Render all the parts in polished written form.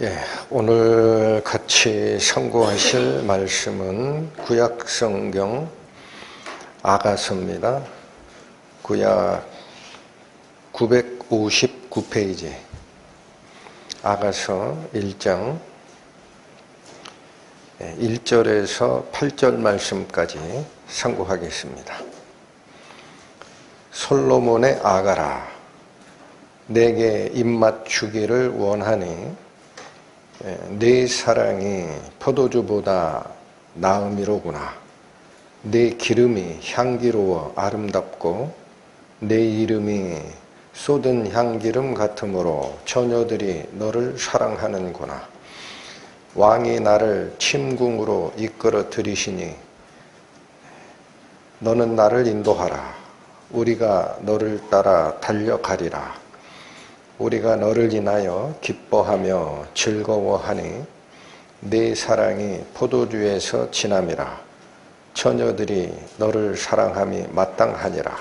예, 오늘 같이 상고하실 말씀은 구약성경 아가서입니다. 구약 959페이지 아가서 1장 1절에서 8절 말씀까지 상고하겠습니다. 솔로몬의 아가라, 내게 입맞추기를 원하니 내 사랑이 포도주보다 나음이로구나. 내 기름이 향기로워 아름답고 내 이름이 쏟은 향기름 같으므로 처녀들이 너를 사랑하는구나. 왕이 나를 침궁으로 이끌어 들이시니 너는 나를 인도하라. 우리가 너를 따라 달려가리라. 우리가 너를 인하여 기뻐하며 즐거워하니 내 사랑이 포도주에서 진함이라. 처녀들이 너를 사랑함이 마땅하니라.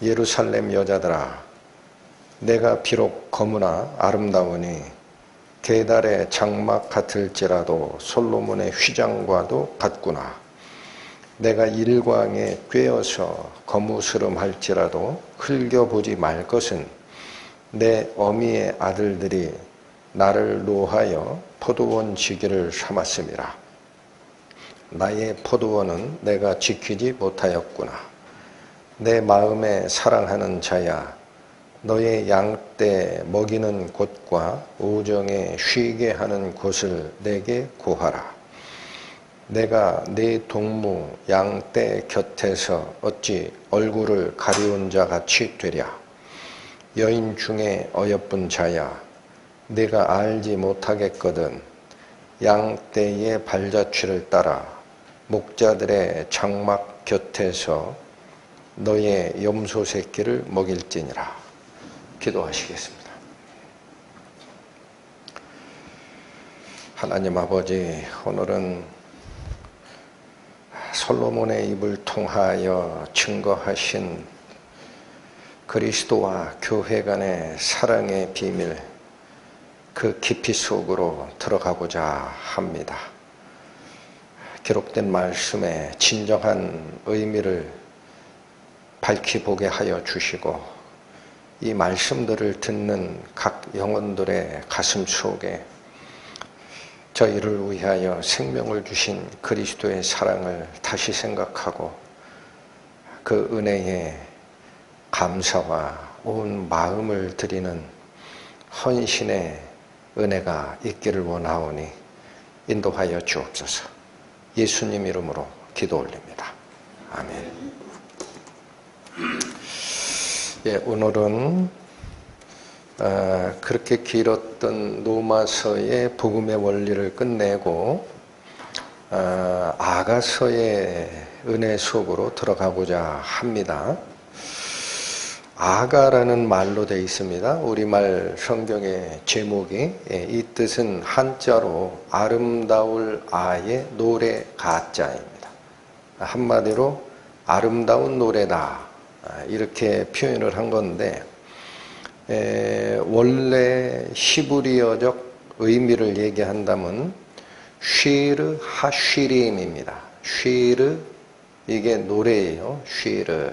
예루살렘 여자들아, 내가 비록 검으나 아름다우니 게달의 장막 같을지라도 솔로몬의 휘장과도 같구나. 내가 일광에 꿰어서 거무스름할지라도 흘겨보지 말 것은 내 어미의 아들들이 나를 노하여 포도원 지기를 삼았음이라. 나의 포도원은 내가 지키지 못하였구나. 내 마음에 사랑하는 자야, 너의 양떼 먹이는 곳과 오정에 쉬게 하는 곳을 내게 구하라. 내가 네 동무 양떼 곁에서 어찌 얼굴을 가리운 자 같이 되랴. 여인 중에 어여쁜 자야, 내가 알지 못하겠거든. 양떼의 발자취를 따라 목자들의 장막 곁에서 너의 염소 새끼를 먹일지니라. 기도하시겠습니다. 하나님 아버지, 오늘은 솔로몬의 입을 통하여 증거하신 그리스도와 교회 간의 사랑의 비밀, 그 깊이 속으로 들어가고자 합니다. 기록된 말씀의 진정한 의미를 밝히보게 하여 주시고, 이 말씀들을 듣는 각 영혼들의 가슴 속에 저희를 위하여 생명을 주신 그리스도의 사랑을 다시 생각하고 그 은혜에 감사와 온 마음을 드리는 헌신의 은혜가 있기를 원하오니 인도하여 주옵소서. 예수님 이름으로 기도 올립니다. 아멘. 예, 오늘은 그렇게 길었던 로마서의 복음의 원리를 끝내고 아가서의 은혜 속으로 들어가고자 합니다. 아가라는 말로 되어 있습니다. 우리말 성경의 제목이, 이 뜻은 한자로 아름다울 아의 노래 가자입니다. 한마디로 아름다운 노래다, 이렇게 표현을 한 건데, 원래 히브리어적 의미를 얘기한다면 쉬르 하쉬림입니다. 쉬르, 이게 노래예요. 쉬르.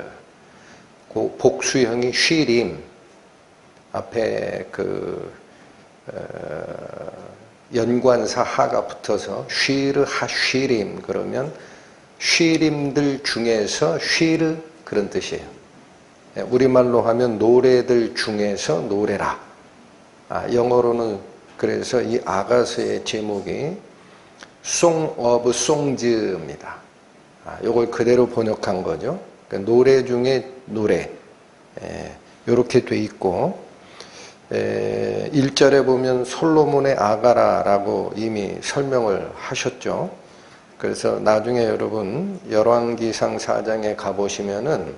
그 복수형이 쉬림, 앞에 연관사 하가 붙어서 쉬르 하쉬림, 그러면 쉬림들 중에서 쉬르, 그런 뜻이에요. 우리말로 하면 노래들 중에서 노래라. 영어로는 그래서 이 아가서의 제목이 Song of Songs입니다. 이걸 그대로 번역한 거죠. 그러니까 노래 중에 노래, 이렇게 돼 있고, 1절에 보면 솔로몬의 아가라라고 이미 설명을 하셨죠. 그래서 나중에 여러분 열왕기상 4장에 가보시면은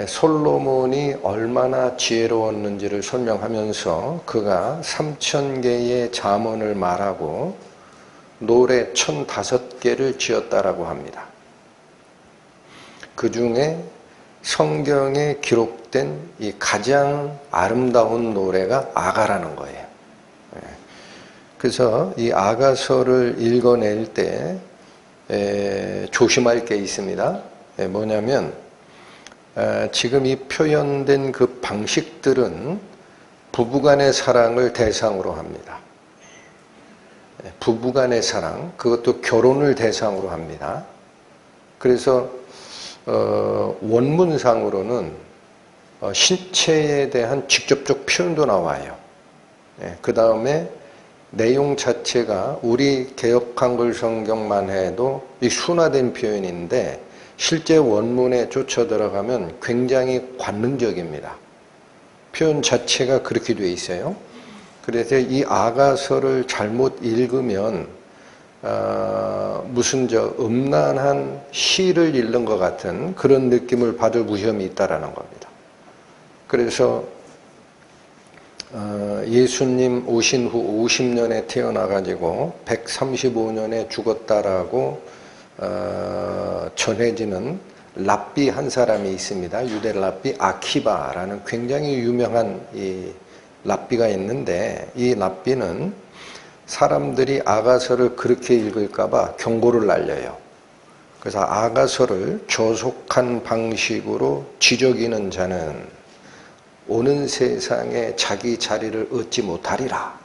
솔로몬이 얼마나 지혜로웠는지를 설명하면서 그가 3000개의 잠언을 말하고 노래 1005개를 지었다라고 합니다. 그 중에 성경에 기록된 이 가장 아름다운 노래가 아가라는 거예요. 그래서 이 아가서를 읽어낼 때 조심할 게 있습니다. 뭐냐면 지금 이 표현된 그 방식들은 부부간의 사랑을 대상으로 합니다. 부부간의 사랑, 그것도 결혼을 대상으로 합니다. 그래서 원문상으로는 신체에 대한 직접적 표현도 나와요. 그 다음에 내용 자체가 우리 개역한글 성경만 해도 이 순화된 표현인데 실제 원문에 쫓아 들어가면 굉장히 관능적입니다. 표현 자체가 그렇게 되어 있어요. 그래서 이 아가서를 잘못 읽으면 무슨 음란한 시를 읽는 것 같은 그런 느낌을 받을 위험이 있다라는 겁니다. 그래서 예수님 오신 후 50년에 태어나가지고 135년에 죽었다라고 전해지는 랍비 한 사람이 있습니다. 유대 랍비 아키바라는 굉장히 유명한 이 랍비가 있는데, 이 랍비는 사람들이 아가서를 그렇게 읽을까봐 경고를 날려요. 그래서 아가서를 조속한 방식으로 지저귀는 자는 오는 세상에 자기 자리를 얻지 못하리라.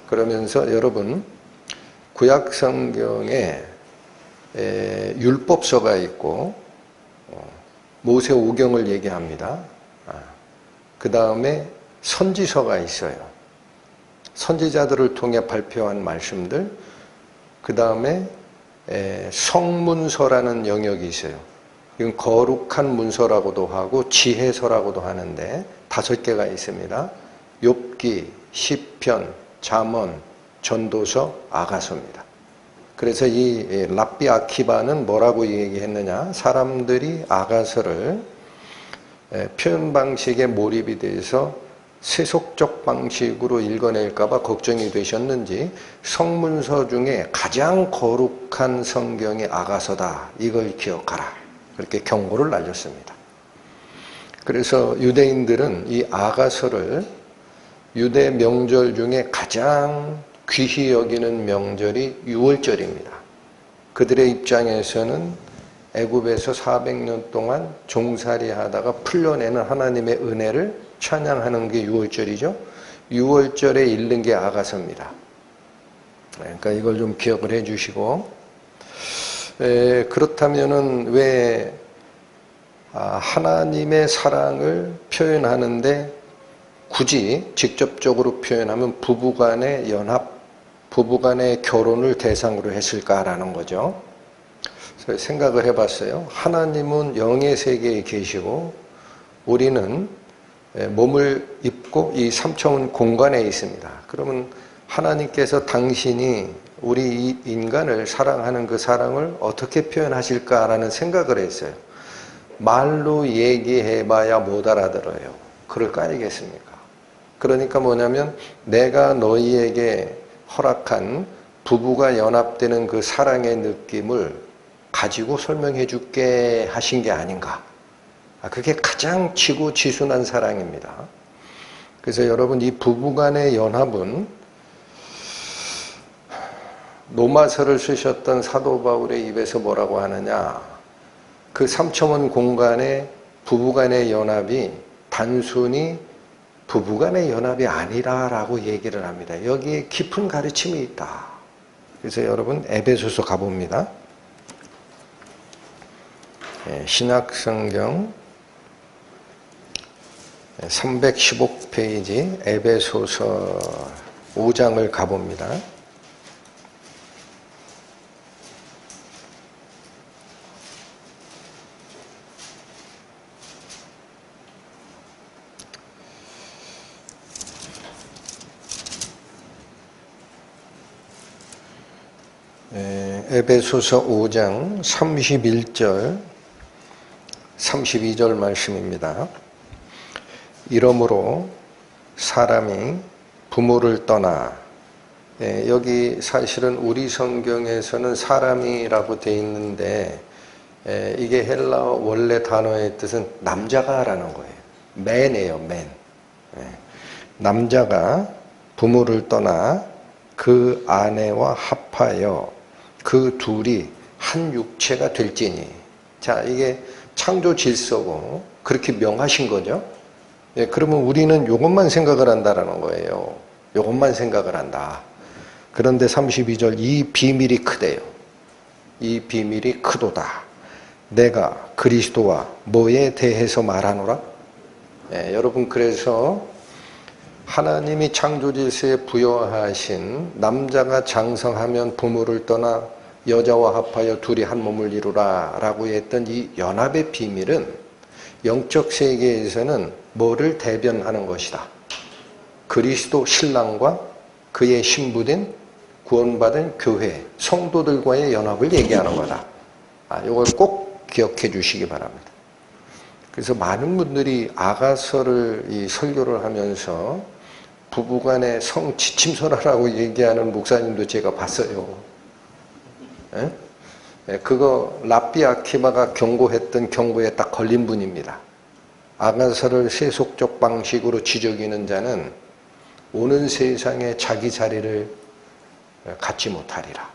그러면서 여러분, 구약 성경에 율법서가 있고 모세 오경을 얘기합니다. 그 다음에 선지서가 있어요. 선지자들을 통해 발표한 말씀들, 그 다음에 성문서라는 영역이 있어요. 이건 거룩한 문서라고도 하고 지혜서라고도 하는데 5개가 있습니다. 욥기, 시편, 잠언, 전도서, 아가서입니다. 그래서 이 랍비 아키바는 뭐라고 얘기했느냐? 사람들이 아가서를 표현 방식에 몰입이 돼서 세속적 방식으로 읽어낼까봐 걱정이 되셨는지 성문서 중에 가장 거룩한 성경이 아가서다. 이걸 기억하라. 그렇게 경고를 날렸습니다. 그래서 유대인들은 이 아가서를 유대 명절 중에 가장 귀히 여기는 명절이 유월절입니다. 그들의 입장에서는 애굽에서 400년 동안 종살이 하다가 풀려내는 하나님의 은혜를 찬양하는 게 유월절이죠. 유월절에 읽는 게 아가서입니다. 그러니까 이걸 좀 기억을 해 주시고, 그렇다면은 왜 하나님의 사랑을 표현하는데 굳이 직접적으로 표현하면 부부간의 연합, 부부간의 결혼을 대상으로 했을까라는 거죠. 그래서 생각을 해봤어요. 하나님은 영의 세계에 계시고 우리는 몸을 입고 이 삼차원 공간에 있습니다. 그러면 하나님께서 당신이 우리 인간을 사랑하는 그 사랑을 어떻게 표현하실까라는 생각을 했어요. 말로 얘기해봐야 못 알아들어요. 그럴 거 아니겠습니까? 그러니까 뭐냐면 내가 너희에게 허락한 부부가 연합되는 그 사랑의 느낌을 가지고 설명해 줄게 하신 게 아닌가. 그게 가장 지고지순한 사랑입니다. 그래서 여러분, 이 부부간의 연합은 로마서를 쓰셨던 사도 바울의 입에서 뭐라고 하느냐, 그 삼차원 공간의 부부간의 연합이 단순히 부부간의 연합이 아니라라고 얘기를 합니다. 여기에 깊은 가르침이 있다. 그래서 여러분, 에베소서 가봅니다. 신약성경 315페이지 에베소서 5장을 가봅니다. 에베소서 5장 31절 32절 말씀입니다. 이러므로 사람이 부모를 떠나, 여기 사실은 우리 성경에서는 사람이라고 되어 있는데 이게 헬라어 원래 단어의 뜻은 남자가 라는 거예요. man이에요, man. 남자가 부모를 떠나 그 아내와 합하여 그 둘이 한 육체가 될지니. 자, 이게 창조 질서고 그렇게 명하신 거죠. 예, 그러면 우리는 이것만 생각을 한다라는 거예요. 이것만 생각을 한다. 그런데 32절, 이 비밀이 크대요. 이 비밀이 크도다. 내가 그리스도와 뭐에 대해서 말하노라? 예, 여러분, 그래서 하나님이 창조 질서에 부여하신 남자가 장성하면 부모를 떠나 여자와 합하여 둘이 한 몸을 이루라 라고 했던 이 연합의 비밀은 영적 세계에서는 뭐를 대변하는 것이다? 그리스도 신랑과 그의 신부된 구원받은 교회, 성도들과의 연합을 얘기하는 거다. 이걸 꼭 기억해 주시기 바랍니다. 그래서 많은 분들이 아가서를 이 설교를 하면서 부부간의 성 지침서라고 얘기하는 목사님도 제가 봤어요. 예? 그거 랍비 아키바가 경고했던 경고에 딱 걸린 분입니다. 아가서를 세속적 방식으로 지저귀는 자는 오는 세상에 자기 자리를 갖지 못하리라.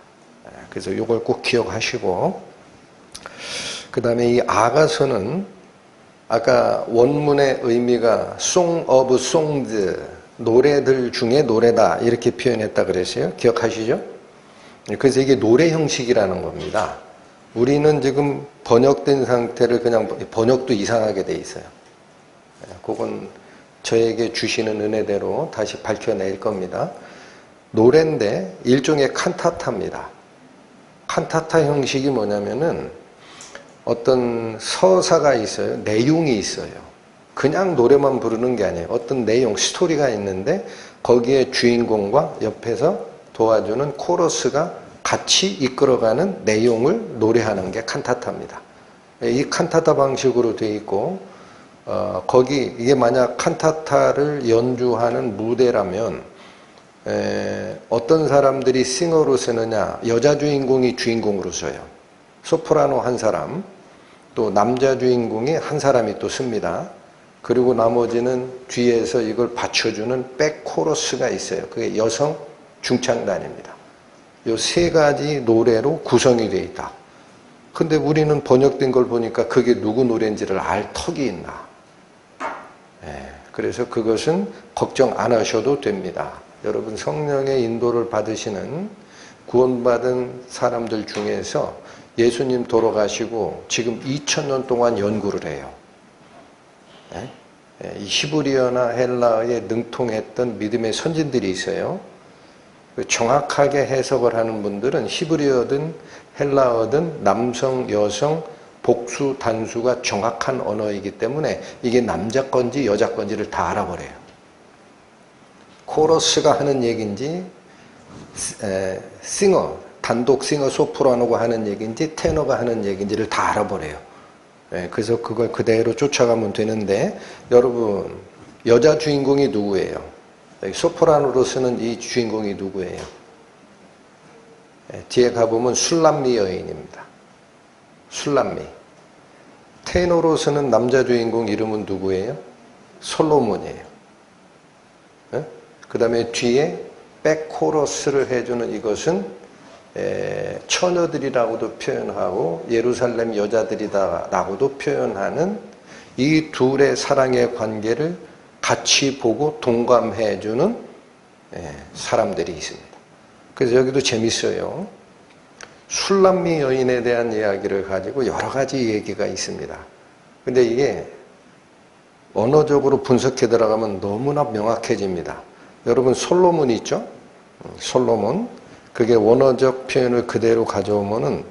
그래서 이걸 꼭 기억하시고, 그 다음에 이 아가서는 아까 원문의 의미가 Song of Songs, 노래들 중에 노래다 이렇게 표현했다 그랬어요. 기억하시죠? 그래서 이게 노래 형식이라는 겁니다. 우리는 지금 번역된 상태를 그냥 번역도 이상하게 돼 있어요. 그건 저에게 주시는 은혜대로 다시 밝혀낼 겁니다. 노래인데 일종의 칸타타입니다. 칸타타 형식이 뭐냐면은 어떤 서사가 있어요. 내용이 있어요. 그냥 노래만 부르는 게 아니에요. 어떤 내용, 스토리가 있는데 거기에 주인공과 옆에서 도와주는 코러스가 같이 이끌어가는 내용을 노래하는 게 칸타타입니다. 이 칸타타 방식으로 되어 있고, 거기 이게 만약 칸타타를 연주하는 무대라면 어떤 사람들이 싱어로 쓰느냐, 여자 주인공이 주인공으로 써요. 소프라노 한 사람, 또 남자 주인공이 한 사람이 또 씁니다. 그리고 나머지는 뒤에서 이걸 받쳐주는 백 코러스가 있어요. 그게 여성 중창단입니다. 이 세 가지 노래로 구성이 되어 있다. 근데 우리는 번역된 걸 보니까 그게 누구 노래인지를 알 턱이 있나. 그래서 그것은 걱정 안 하셔도 됩니다. 여러분, 성령의 인도를 받으시는 구원받은 사람들 중에서 예수님 돌아가시고 지금 2000년 동안 연구를 해요. 이 히브리어나 헬라어에 능통했던 믿음의 선진들이 있어요. 정확하게 해석을 하는 분들은 히브리어든 헬라어든 남성, 여성, 복수, 단수가 정확한 언어이기 때문에 이게 남자 건지 여자 건지를 다 알아버려요. 코러스가 하는 얘기인지 싱어, 단독 싱어 소프라노가 하는 얘기인지 테너가 하는 얘기인지를 다 알아버려요. 그래서 그걸 그대로 쫓아가면 되는데, 여러분, 여자 주인공이 누구예요? 소프라노로 쓰는 이 주인공이 누구예요? 뒤에 가보면 술람미 여인입니다. 술람미. 테너로 쓰는 남자 주인공 이름은 누구예요? 솔로몬이에요. 그 다음에 뒤에 백코러스를 해주는 이것은 처녀들이라고도 표현하고 예루살렘 여자들이다라고도 표현하는 이 둘의 사랑의 관계를 같이 보고 동감해주는 사람들이 있습니다. 그래서 여기도 재밌어요. 술람미 여인에 대한 이야기를 가지고 여러 가지 얘기가 있습니다. 근데 이게 언어적으로 분석해 들어가면 너무나 명확해집니다. 여러분, 솔로몬 있죠? 솔로몬. 그게 원어적 표현을 그대로 가져오면은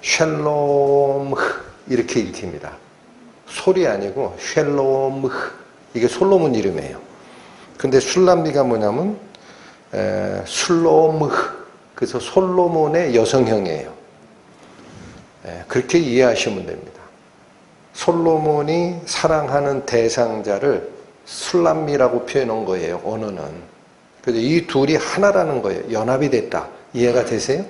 쉘롬 이렇게 읽힙니다. 솔이 아니고 쉘롬. 이게 솔로몬 이름이에요. 근데 술람미가 뭐냐면 술롬. 그래서 솔로몬의 여성형이에요. 그렇게 이해하시면 됩니다. 솔로몬이 사랑하는 대상자를 술람미라고 표현한 거예요. 언어는. 그래서 이 둘이 하나라는 거예요. 연합이 됐다. 이해가 되세요?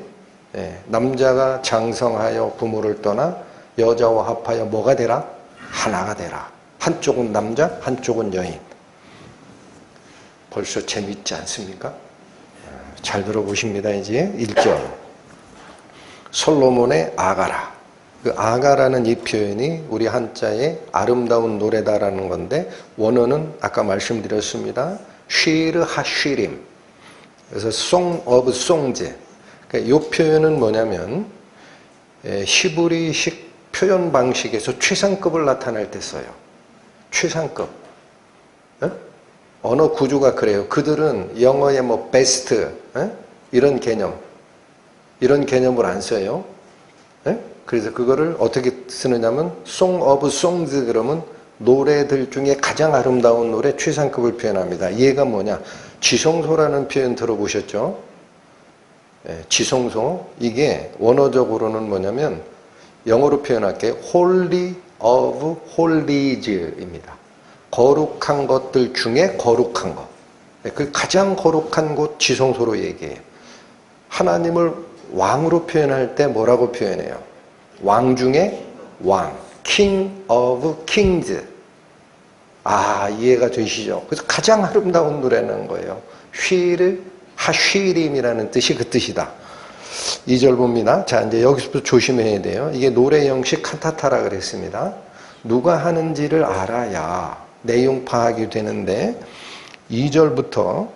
남자가 장성하여 부모를 떠나 여자와 합하여 뭐가 되라? 하나가 되라. 한쪽은 남자, 한쪽은 여인. 벌써 재밌지 않습니까? 잘 들어보십니다. 이제 1절. 솔로몬의 아가라. 그 아가라는 이 표현이 우리 한자에 아름다운 노래다라는 건데 원어는 아까 말씀드렸습니다. 쉬르 하쉬림. 그래서 Song of Songs. 그러니까 이 표현은 뭐냐면 히브리식 표현 방식에서 최상급을 나타낼 때 써요. 최상급. 언어 구조가 그래요. 그들은 영어의 뭐 베스트 이런 개념을 안 써요. 그래서 그거를 어떻게 쓰느냐면 Song of Songs 그러면 노래들 중에 가장 아름다운 노래 최상급을 표현합니다. 얘가 뭐냐? 지성소라는 표현 들어보셨죠? 지성소. 이게 원어적으로는 뭐냐면 영어로 표현할게요. Holy of Holies입니다. 거룩한 것들 중에 거룩한 것. 그 가장 거룩한 곳 지성소로 얘기해요. 하나님을 왕으로 표현할 때 뭐라고 표현해요? 왕 중에 왕. King of Kings. 이해가 되시죠? 그래서 가장 아름다운 노래는 거예요. 쉬르 하쉬림이라는 뜻이 그 뜻이다. 2절 봅니다. 자, 이제 여기서부터 조심해야 돼요. 이게 노래 형식 칸타타라 그랬습니다. 누가 하는지를 알아야 내용 파악이 되는데 2절부터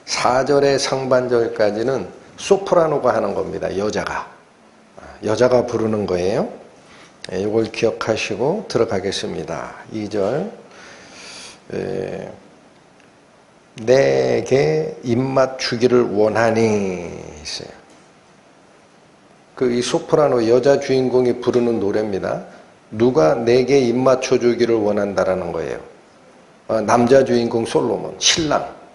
4절의 상반절까지는 소프라노가 하는 겁니다. 여자가 부르는 거예요. 이걸 기억하시고 들어가겠습니다. 2절. 내게 입맞추기를 원하니 있어요. 이 소프라노 여자 주인공이 부르는 노래입니다. 누가 내게 입맞춰주기를 원한다라는 거예요. 남자 주인공 솔로몬,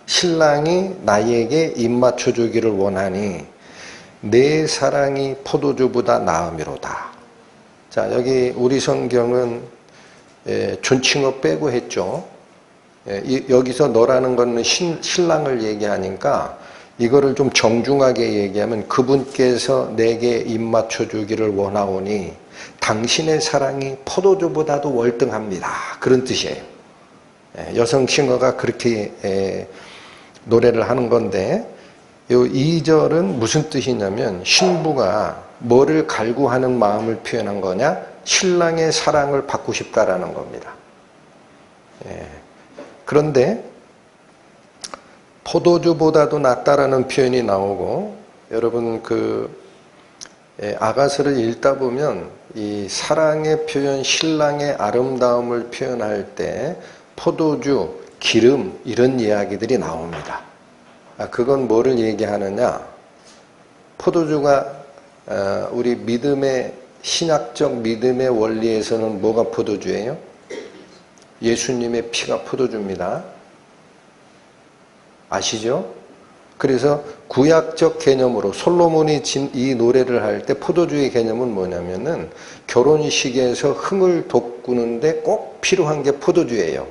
신랑이 나에게 입맞춰주기를 원하니 내 사랑이 포도주보다 나음이로다. 자, 여기 우리 성경은 존칭어 빼고 했죠. 여기서 너라는 거는 신랑을 얘기하니까 이거를 좀 정중하게 얘기하면 그분께서 내게 입맞춰주기를 원하오니 당신의 사랑이 포도주보다도 월등합니다. 그런 뜻이에요. 여성 싱어가 그렇게 노래를 하는 건데 이 2절은 무슨 뜻이냐면 신부가 뭐를 갈구하는 마음을 표현한 거냐? 신랑의 사랑을 받고 싶다라는 겁니다. 그런데 포도주보다도 낫다라는 표현이 나오고 여러분 아가서를 읽다 보면 이 사랑의 표현, 신랑의 아름다움을 표현할 때 포도주, 기름 이런 이야기들이 나옵니다. 그건 뭐를 얘기하느냐? 포도주가 우리 믿음의 신학적 믿음의 원리에서는 뭐가 포도주예요? 예수님의 피가 포도주입니다. 아시죠? 그래서 구약적 개념으로 솔로몬이 이 노래를 할 때 포도주의 개념은 뭐냐면은 결혼식에서 흥을 돋구는데 꼭 필요한 게 포도주예요.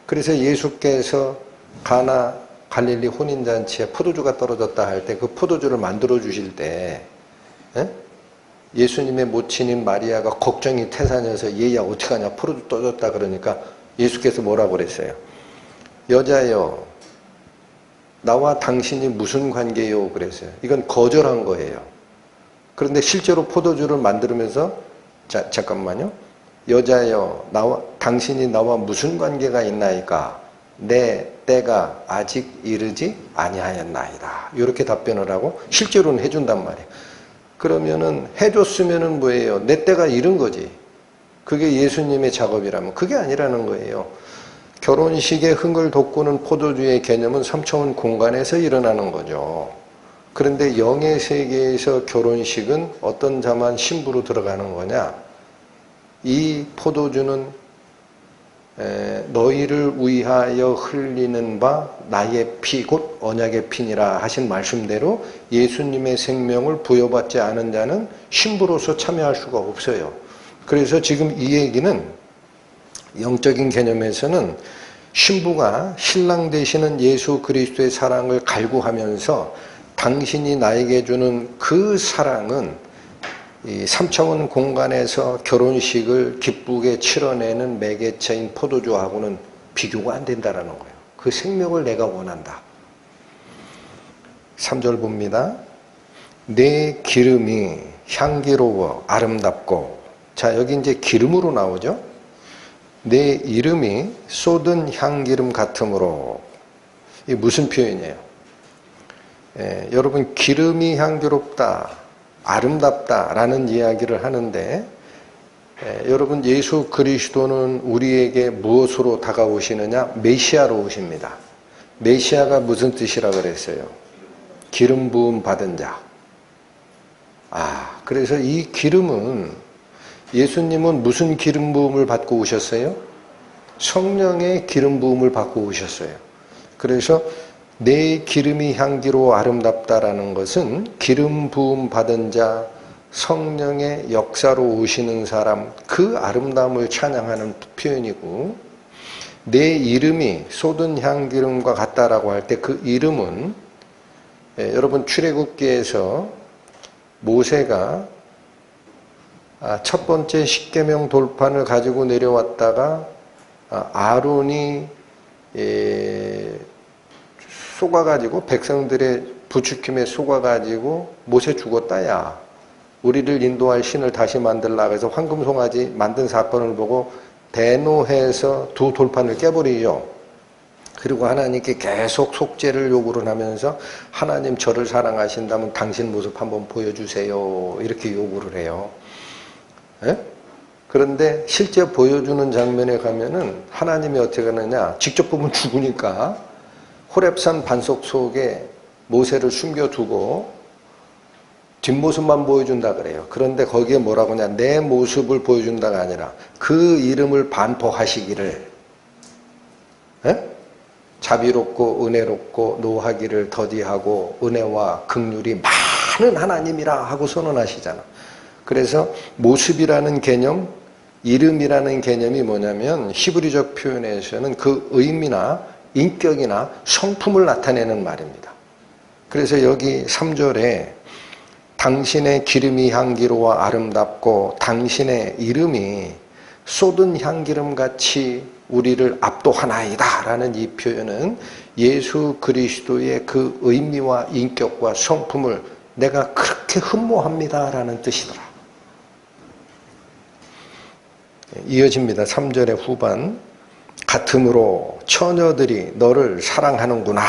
그래서 예수께서 갈릴리 혼인잔치에 포도주가 떨어졌다 할 때 그 포도주를 만들어 주실 때 예수님의 모친인 마리아가 걱정이 태산해서 얘야 어떡하냐 포도주 떨어졌다 그러니까 예수께서 뭐라고 그랬어요? 여자여 나와 당신이 무슨 관계요? 그랬어요. 이건 거절한 거예요. 그런데 실제로 포도주를 만들면서 잠깐만요. 여자여 당신이 나와 무슨 관계가 있나이까? 내 때가 아직 이르지 아니하였나이다. 이렇게 답변을 하고 실제로는 해준단 말이에요. 그러면은 해줬으면은 뭐예요? 내 때가 이른 거지. 그게 예수님의 작업이라면 그게 아니라는 거예요. 결혼식에 흥을 돋구는 포도주의 개념은 3차원 공간에서 일어나는 거죠. 그런데 영의 세계에서 결혼식은 어떤 자만 신부로 들어가는 거냐? 이 포도주는 너희를 위하여 흘리는 바 나의 피 곧 언약의 피니라 하신 말씀대로 예수님의 생명을 부여받지 않은 자는 신부로서 참여할 수가 없어요. 그래서 지금 이 얘기는 영적인 개념에서는 신부가 신랑 되시는 예수 그리스도의 사랑을 갈구하면서 당신이 나에게 주는 그 사랑은 이 3차원 공간에서 결혼식을 기쁘게 치러내는 매개체인 포도주하고는 비교가 안 된다라는 거예요. 그 생명을 내가 원한다. 3절 봅니다. 내 기름이 향기로워 아름답고, 자, 여기 이제 기름으로 나오죠. 내 이름이 쏟은 향기름 같으므로. 이게 무슨 표현이에요? 여러분, 기름이 향기롭다, 아름답다 라는 이야기를 하는데, 여러분, 예수 그리스도는 우리에게 무엇으로 다가오시느냐? 메시아로 오십니다. 메시아가 무슨 뜻이라 그랬어요? 기름 부음 받은 자. 그래서 이 기름은, 예수님은 무슨 기름 부음을 받고 오셨어요? 성령의 기름 부음을 받고 오셨어요. 그래서 내 기름이 향기로 아름답다라는 것은 기름 부음 받은 자, 성령의 역사로 오시는 사람, 그 아름다움을 찬양하는 표현이고, 내 이름이 쏟은 향기름과 같다라고 할 때 그 이름은, 여러분, 출애굽기에서 모세가 첫 번째 십계명 돌판을 가지고 내려왔다가 아론이 속아가지고, 백성들의 부추김에 속아가지고 모세 죽었다, 야, 우리를 인도할 신을 다시 만들라 해서 황금송아지 만든 사건을 보고 대노해서 두 돌판을 깨버리죠. 그리고 하나님께 계속 속죄를 요구를 하면서, 하나님 저를 사랑하신다면 당신 모습 한번 보여주세요, 이렇게 요구를 해요. 그런데 실제 보여주는 장면에 가면은 하나님이 어떻게 하느냐, 직접 보면 죽으니까 호렙산 반석 속에 모세를 숨겨두고 뒷모습만 보여준다 그래요. 그런데 거기에 뭐라고 하냐, 내 모습을 보여준다가 아니라 그 이름을 반포하시기를, 자비롭고 은혜롭고 노하기를 더디하고 은혜와 긍휼이 많은 하나님이라 하고 선언하시잖아. 그래서 모습이라는 개념, 이름이라는 개념이 뭐냐면 히브리적 표현에서는 그 의미나 인격이나 성품을 나타내는 말입니다. 그래서 여기 3절에 당신의 기름이 향기로워 아름답고 당신의 이름이 쏟은 향기름같이 우리를 압도하나이다 라는 이 표현은 예수 그리스도의 그 의미와 인격과 성품을 내가 그렇게 흠모합니다 라는 뜻이더라. 이어집니다. 3절의 후반. 같으므로 처녀들이 너를 사랑하는구나.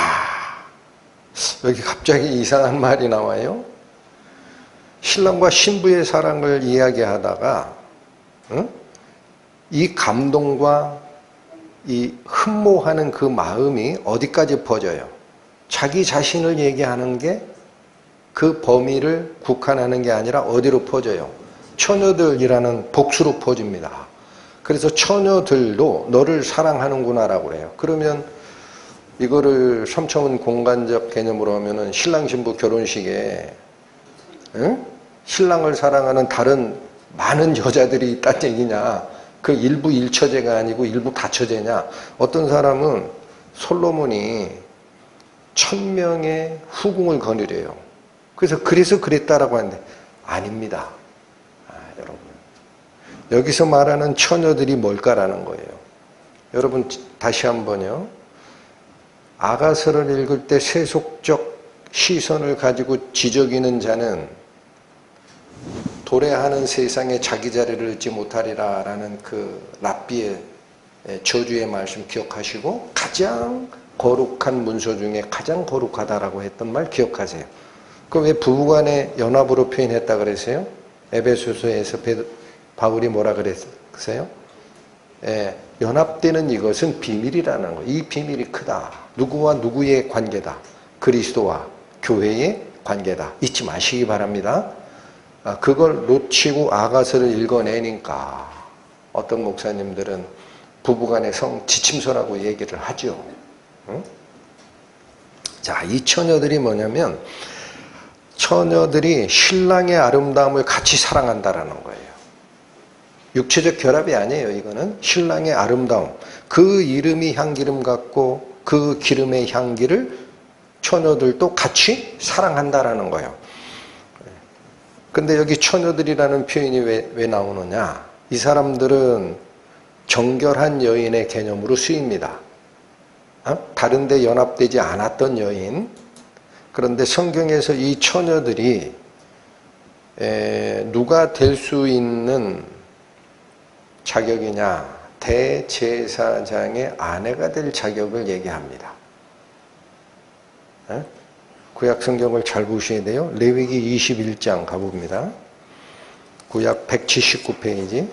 여기 갑자기 이상한 말이 나와요. 신랑과 신부의 사랑을 이야기하다가 이 감동과 이 흠모하는 그 마음이 어디까지 퍼져요? 자기 자신을 얘기하는 게 그 범위를 국한하는 게 아니라 어디로 퍼져요? 처녀들이라는 복수로 퍼집니다. 그래서 처녀들도 너를 사랑하는구나 라고 해요. 그러면 이거를 3차원 공간적 개념으로 하면은 신랑 신부 결혼식에 신랑을 사랑하는 다른 많은 여자들이 있다는 얘기냐? 그 일부 일처제가 아니고 일부 다처제냐? 어떤 사람은 솔로몬이 1000명의 후궁을 거느려요. 그래서 그랬다라고 하는데 아닙니다. 여러분, 여기서 말하는 처녀들이 뭘까라는 거예요. 여러분, 다시 한번요. 아가서를 읽을 때 세속적 시선을 가지고 지저귀는 자는 도래하는 세상에 자기 자리를 얻지 못하리라 라는 그 랍비의 저주의 말씀 기억하시고, 가장 거룩한 문서 중에 가장 거룩하다라고 했던 말 기억하세요. 그 왜 부부간의 연합으로 표현했다 그랬어요? 에베소서에서 바울이 뭐라 그랬어요? 연합되는 이것은 비밀이라는 거예요. 이 비밀이 크다. 누구와 누구의 관계다. 그리스도와 교회의 관계다. 잊지 마시기 바랍니다. 그걸 놓치고 아가서를 읽어내니까 어떤 목사님들은 부부간의 성 지침서라고 얘기를 하죠. 응? 자, 이 처녀들이 뭐냐면 처녀들이 신랑의 아름다움을 같이 사랑한다라는 거예요. 육체적 결합이 아니에요. 이거는 신랑의 아름다움, 그 이름이 향기름 같고 그 기름의 향기를 처녀들도 같이 사랑한다라는 거예요. 근데 여기 처녀들이라는 표현이 왜 나오느냐? 이 사람들은 정결한 여인의 개념으로 쓰입니다. 다른 데 연합되지 않았던 여인. 그런데 성경에서 이 처녀들이 누가 될 수 있는 자격이냐? 대제사장의 아내가 될 자격을 얘기합니다. 구약 성경을 잘 보셔야 돼요. 레위기 21장 가봅니다. 구약 179페이지.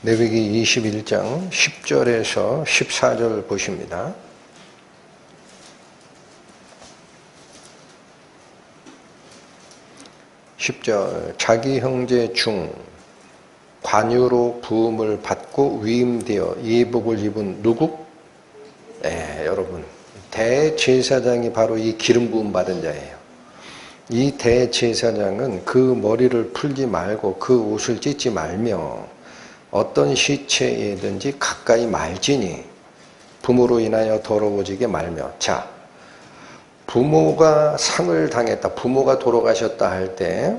레위기 21장 10절에서 14절 보십니다. 10절 자기 형제 중 관유로 부음을 받고 위임되어 예복을 입은 누구? 여러분 대제사장이 바로 이 기름 부음 받은 자예요. 이 대제사장은 그 머리를 풀지 말고 그 옷을 찢지 말며 어떤 시체에든지 가까이 말지니 부모로 인하여 더러워지게 말며. 자, 부모가 상을 당했다, 부모가 돌아가셨다 할 때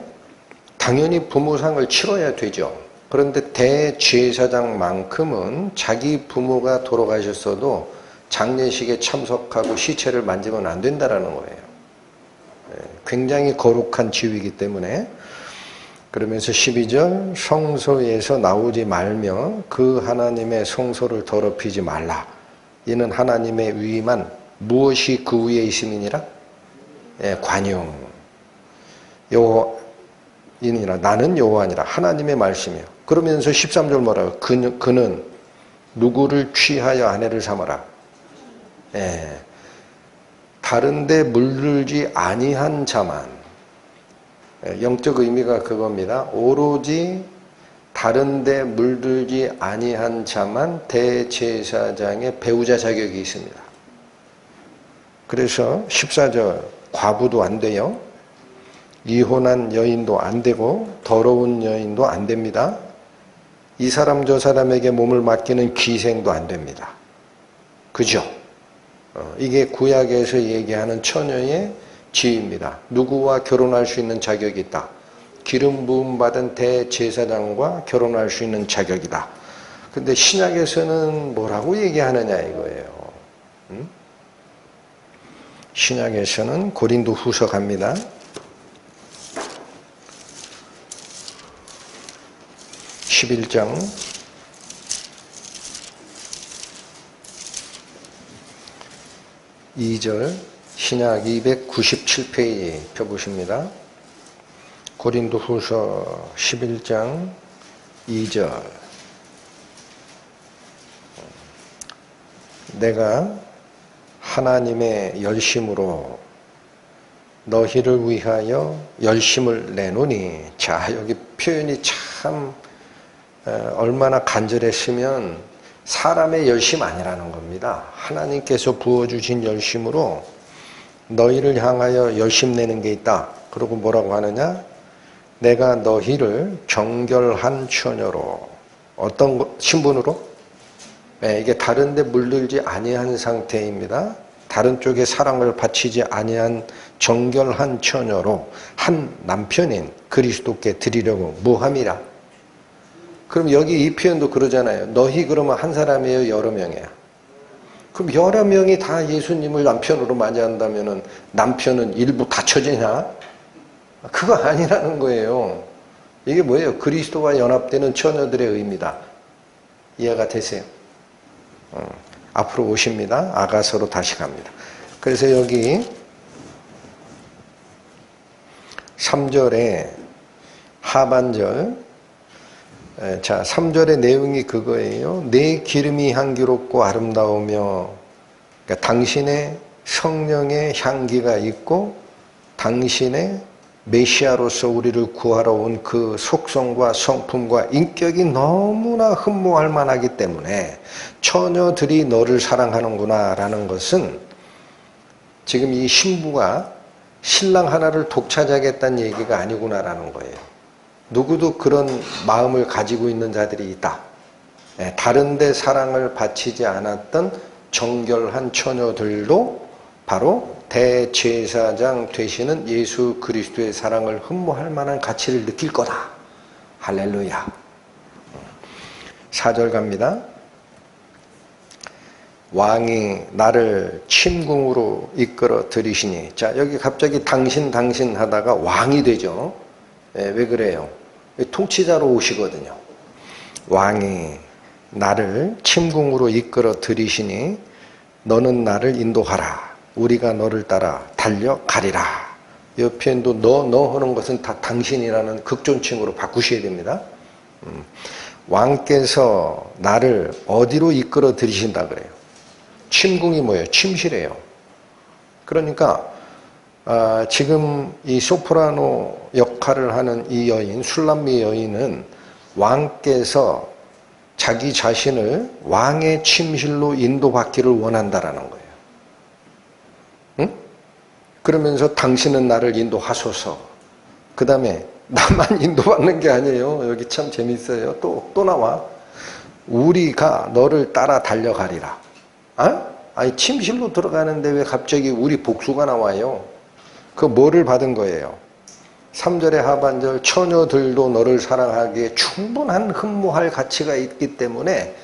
당연히 부모상을 치러야 되죠. 그런데 대제사장만큼은 자기 부모가 돌아가셨어도 장례식에 참석하고 시체를 만지면 안 된다라는 거예요. 굉장히 거룩한 지위이기 때문에. 그러면서 12절 성소에서 나오지 말며 그 하나님의 성소를 더럽히지 말라. 이는 하나님의 위임한 무엇이 그 위에 있음이니라? 관용. 여호와이니라. 나는 여호와니라. 하나님의 말씀이요. 그러면서 13절 뭐라고? 그는 누구를 취하여 아내를 삼아라. 다른데 물들지 아니한 자만. 영적 의미가 그겁니다. 오로지 다른데 물들지 아니한 자만 대제사장의 배우자 자격이 있습니다. 그래서 14절 과부도 안 돼요. 이혼한 여인도 안 되고 더러운 여인도 안 됩니다. 이 사람 저 사람에게 몸을 맡기는 기생도 안 됩니다. 그죠? 이게 구약에서 얘기하는 처녀의 지위입니다. 누구와 결혼할 수 있는 자격이 있다. 기름 부음 받은 대제사장과 결혼할 수 있는 자격이다. 근데 신약에서는 뭐라고 얘기하느냐 이거예요. 신약에서는 고린도 후서 갑니다. 11장 2절 신약 297페이지 펴보십니다. 고린도 후서 11장 2절 내가 하나님의 열심으로 너희를 위하여 열심을 내노니. 자, 여기 표현이 참 얼마나 간절했으면 사람의 열심 아니라는 겁니다. 하나님께서 부어주신 열심으로 너희를 향하여 열심 내는 게 있다. 그리고 뭐라고 하느냐? 내가 너희를 정결한 처녀로. 어떤 신분으로? 이게 다른데 물들지 아니한 상태입니다. 다른 쪽에 사랑을 바치지 아니한 정결한 처녀로 한 남편인 그리스도께 드리려고 무함이라. 그럼 여기 이 표현도 그러잖아요. 너희 그러면 한 사람이에요? 여러 명이에요? 그럼 여러 명이 다 예수님을 남편으로 맞이한다면 남편은 일부 닫혀지냐? 그거 아니라는 거예요. 이게 뭐예요? 그리스도와 연합되는 처녀들의 의미다. 이해가 되세요? 앞으로 오십니다. 아가서로 다시 갑니다. 그래서 여기 3절에 하반절, 자 3절의 내용이 그거예요. 내 기름이 향기롭고 아름다우며, 그러니까 당신의 성령의 향기가 있고 당신의 메시아로서 우리를 구하러 온 그 속성과 성품과 인격이 너무나 흠모할 만하기 때문에 처녀들이 너를 사랑하는구나 라는 것은 지금 이 신부가 신랑 하나를 독차지하겠다는 얘기가 아니구나 라는 거예요. 누구도 그런 마음을 가지고 있는 자들이 있다. 다른 데 사랑을 바치지 않았던 정결한 처녀들도 바로 대제사장 되시는 예수 그리스도의 사랑을 흠모할 만한 가치를 느낄 거다. 할렐루야. 4절 갑니다. 왕이 나를 침궁으로 이끌어 들이시니. 자, 여기 갑자기 당신 하다가 왕이 되죠. 왜 그래요? 통치자로 오시거든요. 왕이 나를 침궁으로 이끌어 들이시니 너는 나를 인도하라. 우리가 너를 따라 달려가리라. 이 표현도 너 하는 것은 다 당신이라는 극존칭으로 바꾸셔야 됩니다. 왕께서 나를 어디로 이끌어 들이신다 그래요? 침궁이 뭐예요? 침실이에요. 그러니까 지금 이 소프라노 역할을 하는 이 여인, 술람미 여인은 왕께서 자기 자신을 왕의 침실로 인도받기를 원한다라는 거예요. 응? 그러면서 당신은 나를 인도하소서. 그 다음에 나만 인도받는 게 아니에요. 여기 참 재밌어요. 또 나와. 우리가 너를 따라 달려가리라. 아니 침실로 들어가는데 왜 갑자기 우리 복수가 나와요? 그 뭐를 받은 거예요? 3절의 하반절 처녀들도 너를 사랑하기에 충분한 흠모할 가치가 있기 때문에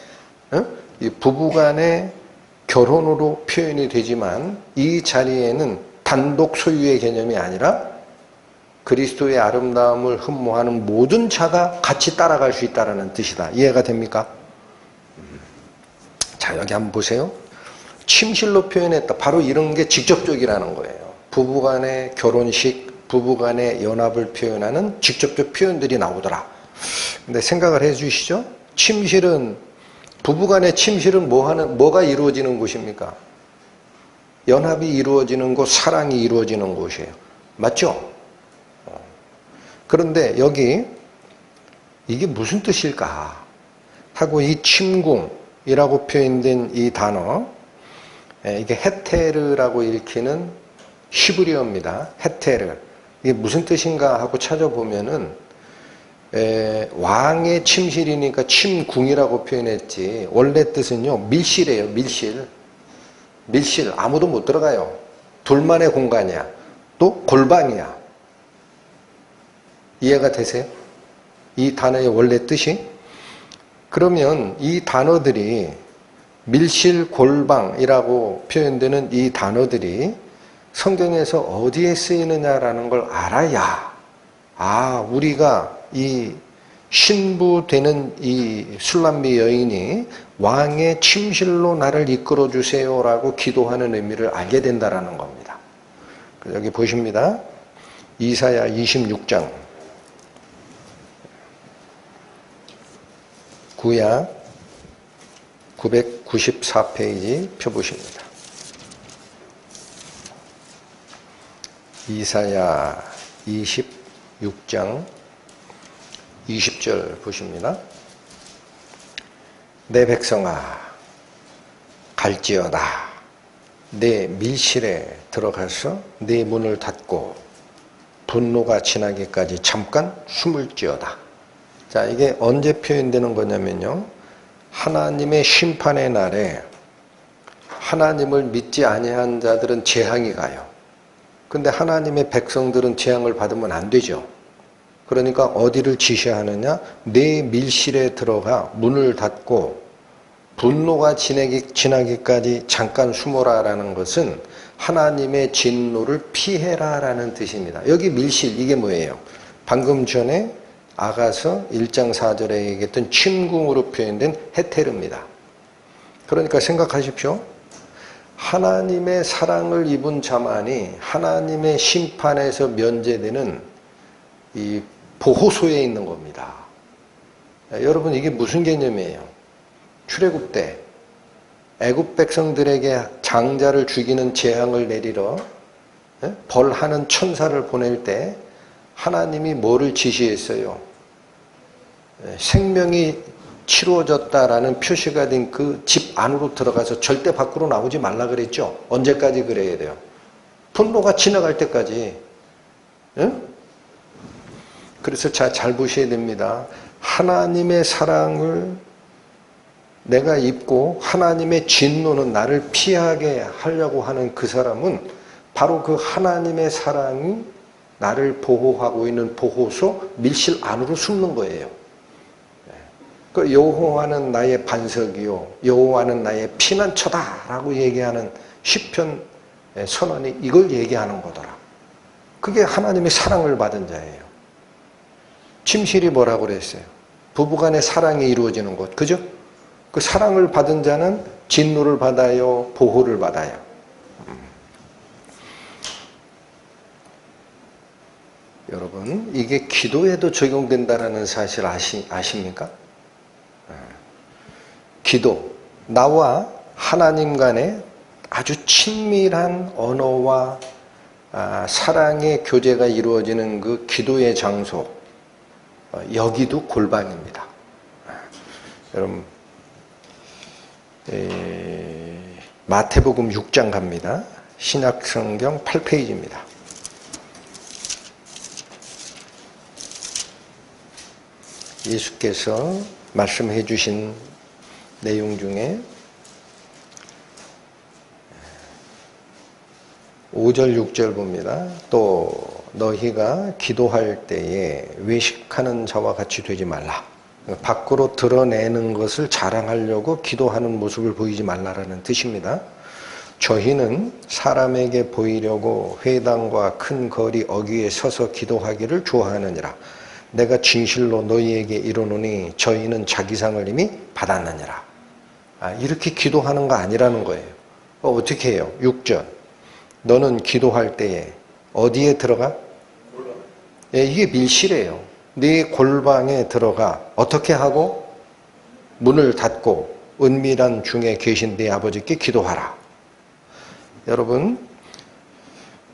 이 부부간의 결혼으로 표현이 되지만 이 자리에는 단독 소유의 개념이 아니라 그리스도의 아름다움을 흠모하는 모든 자가 같이 따라갈 수 있다는 뜻이다. 이해가 됩니까? 자, 여기 한번 보세요. 침실로 표현했다. 바로 이런 게 직접적이라는 거예요. 부부간의 결혼식, 부부간의 연합을 표현하는 직접적 표현들이 나오더라. 근데 생각을 해 주시죠. 침실은, 부부간의 침실은 뭐가 이루어지는 곳입니까? 연합이 이루어지는 곳, 사랑이 이루어지는 곳이에요. 맞죠? 그런데 여기 이게 무슨 뜻일까 하고 이 침궁이라고 표현된 이 단어, 이게 헤테르라고 읽히는 히브리어입니다. 헤테르. 이게 무슨 뜻인가 하고 찾아보면은 왕의 침실이니까 침궁이라고 표현했지 원래 뜻은요 밀실이에요. 밀실 아무도 못 들어가요. 둘만의 공간이야. 또 골방이야. 이해가 되세요? 이 단어의 원래 뜻이? 그러면 이 단어들이 밀실, 골방이라고 표현되는 이 단어들이 성경에서 어디에 쓰이느냐라는 걸 알아야 우리가 이 신부 되는 이 술람미 여인이 왕의 침실로 나를 이끌어 주세요라고 기도하는 의미를 알게 된다라는 겁니다. 여기 보십니다. 이사야 26장 구약 994페이지 펴보십니다. 이사야 26장 20절 보십니다. 내 백성아 갈지어다. 내 밀실에 들어가서 내 문을 닫고 분노가 지나기까지 잠깐 숨을지어다. 자, 이게 언제 표현되는 거냐면요. 하나님의 심판의 날에 하나님을 믿지 아니한 자들은 재앙이 가요. 근데 하나님의 백성들은 재앙을 받으면 안 되죠. 그러니까 어디를 지시하느냐? 내 밀실에 들어가 문을 닫고 분노가 지나기까지 잠깐 숨어라라는 것은 하나님의 진노를 피해라라는 뜻입니다. 여기 밀실 이게 뭐예요? 방금 전에 아가서 1장 4절에 얘기했던 침궁으로 표현된 헤테르입니다. 그러니까 생각하십시오. 하나님의 사랑을 입은 자만이 하나님의 심판에서 면제되는 이 보호소에 있는 겁니다. 여러분 이게 무슨 개념이에요? 출애굽 때 애굽 백성들에게 장자를 죽이는 재앙을 내리러 벌하는 천사를 보낼 때 하나님이 뭐를 지시했어요? 생명이 치루어졌다라는 표시가 된 그 집 안으로 들어가서 절대 밖으로 나오지 말라 그랬죠? 언제까지 그래야 돼요? 분노가 지나갈 때까지. 그래서 잘 보셔야 됩니다. 하나님의 사랑을 내가 입고 하나님의 진노는 나를 피하게 하려고 하는 그 사람은 바로 그 하나님의 사랑이 나를 보호하고 있는 보호소 밀실 안으로 숨는 거예요. 그 여호와는 나의 반석이요 여호와는 나의 피난처다라고 얘기하는 시편 선언이 이걸 얘기하는 거더라. 그게 하나님의 사랑을 받은 자예요. 침실이 뭐라고 그랬어요? 부부간의 사랑이 이루어지는 곳, 그죠? 그 사랑을 받은 자는 진노를 받아요, 보호를 받아요. 여러분, 이게 기도에도 적용된다는 사실 아십니까? 기도, 나와 하나님 간의 아주 친밀한 언어와 사랑의 교제가 이루어지는 그 기도의 장소, 여기도 골방입니다. 여러분, 마태복음 6장 갑니다. 신약성경 8페이지입니다. 예수께서 말씀해 주신 내용 중에 5절 6절 봅니다. 또 너희가 기도할 때에 외식하는 자와 같이 되지 말라. 밖으로 드러내는 것을 자랑하려고 기도하는 모습을 보이지 말라라는 뜻입니다. 저희는 사람에게 보이려고 회당과 큰 거리 어귀에 서서 기도하기를 좋아하느니라. 내가 진실로 너희에게 이르노니 저희는 자기 상을 이미 받았느니라. 이렇게 기도하는 거 아니라는 거예요. 어떻게 해요? 6절. 너는 기도할 때에 어디에 들어가? 이게 밀실이에요. 네 골방에 들어가 어떻게 하고? 문을 닫고 은밀한 중에 계신 네 아버지께 기도하라. 여러분,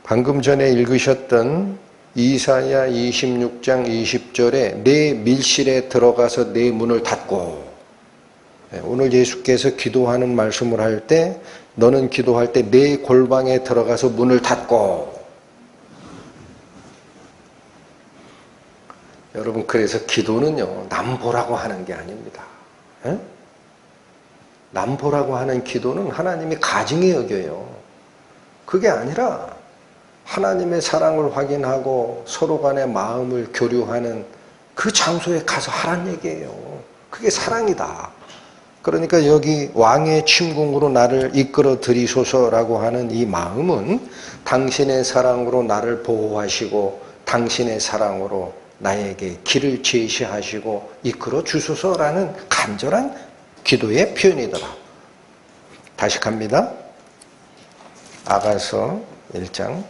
방금 전에 읽으셨던 이사야 26장 20절에 내 밀실에 들어가서 내 문을 닫고, 오늘 예수께서 기도하는 말씀을 할 때 너는 기도할 때 내 골방에 들어가서 문을 닫고. 여러분, 그래서 기도는요 남 보라고 하는 게 아닙니다. 남 보라고 하는 기도는 하나님이 가증히 여겨요. 그게 아니라 하나님의 사랑을 확인하고 서로 간의 마음을 교류하는 그 장소에 가서 하란 얘기예요. 그게 사랑이다. 그러니까 여기 왕의 침궁으로 나를 이끌어 들이소서라고 하는 이 마음은 당신의 사랑으로 나를 보호하시고 당신의 사랑으로 나에게 길을 제시하시고 이끌어 주소서라는 간절한 기도의 표현이더라. 다시 갑니다. 아가서 1장.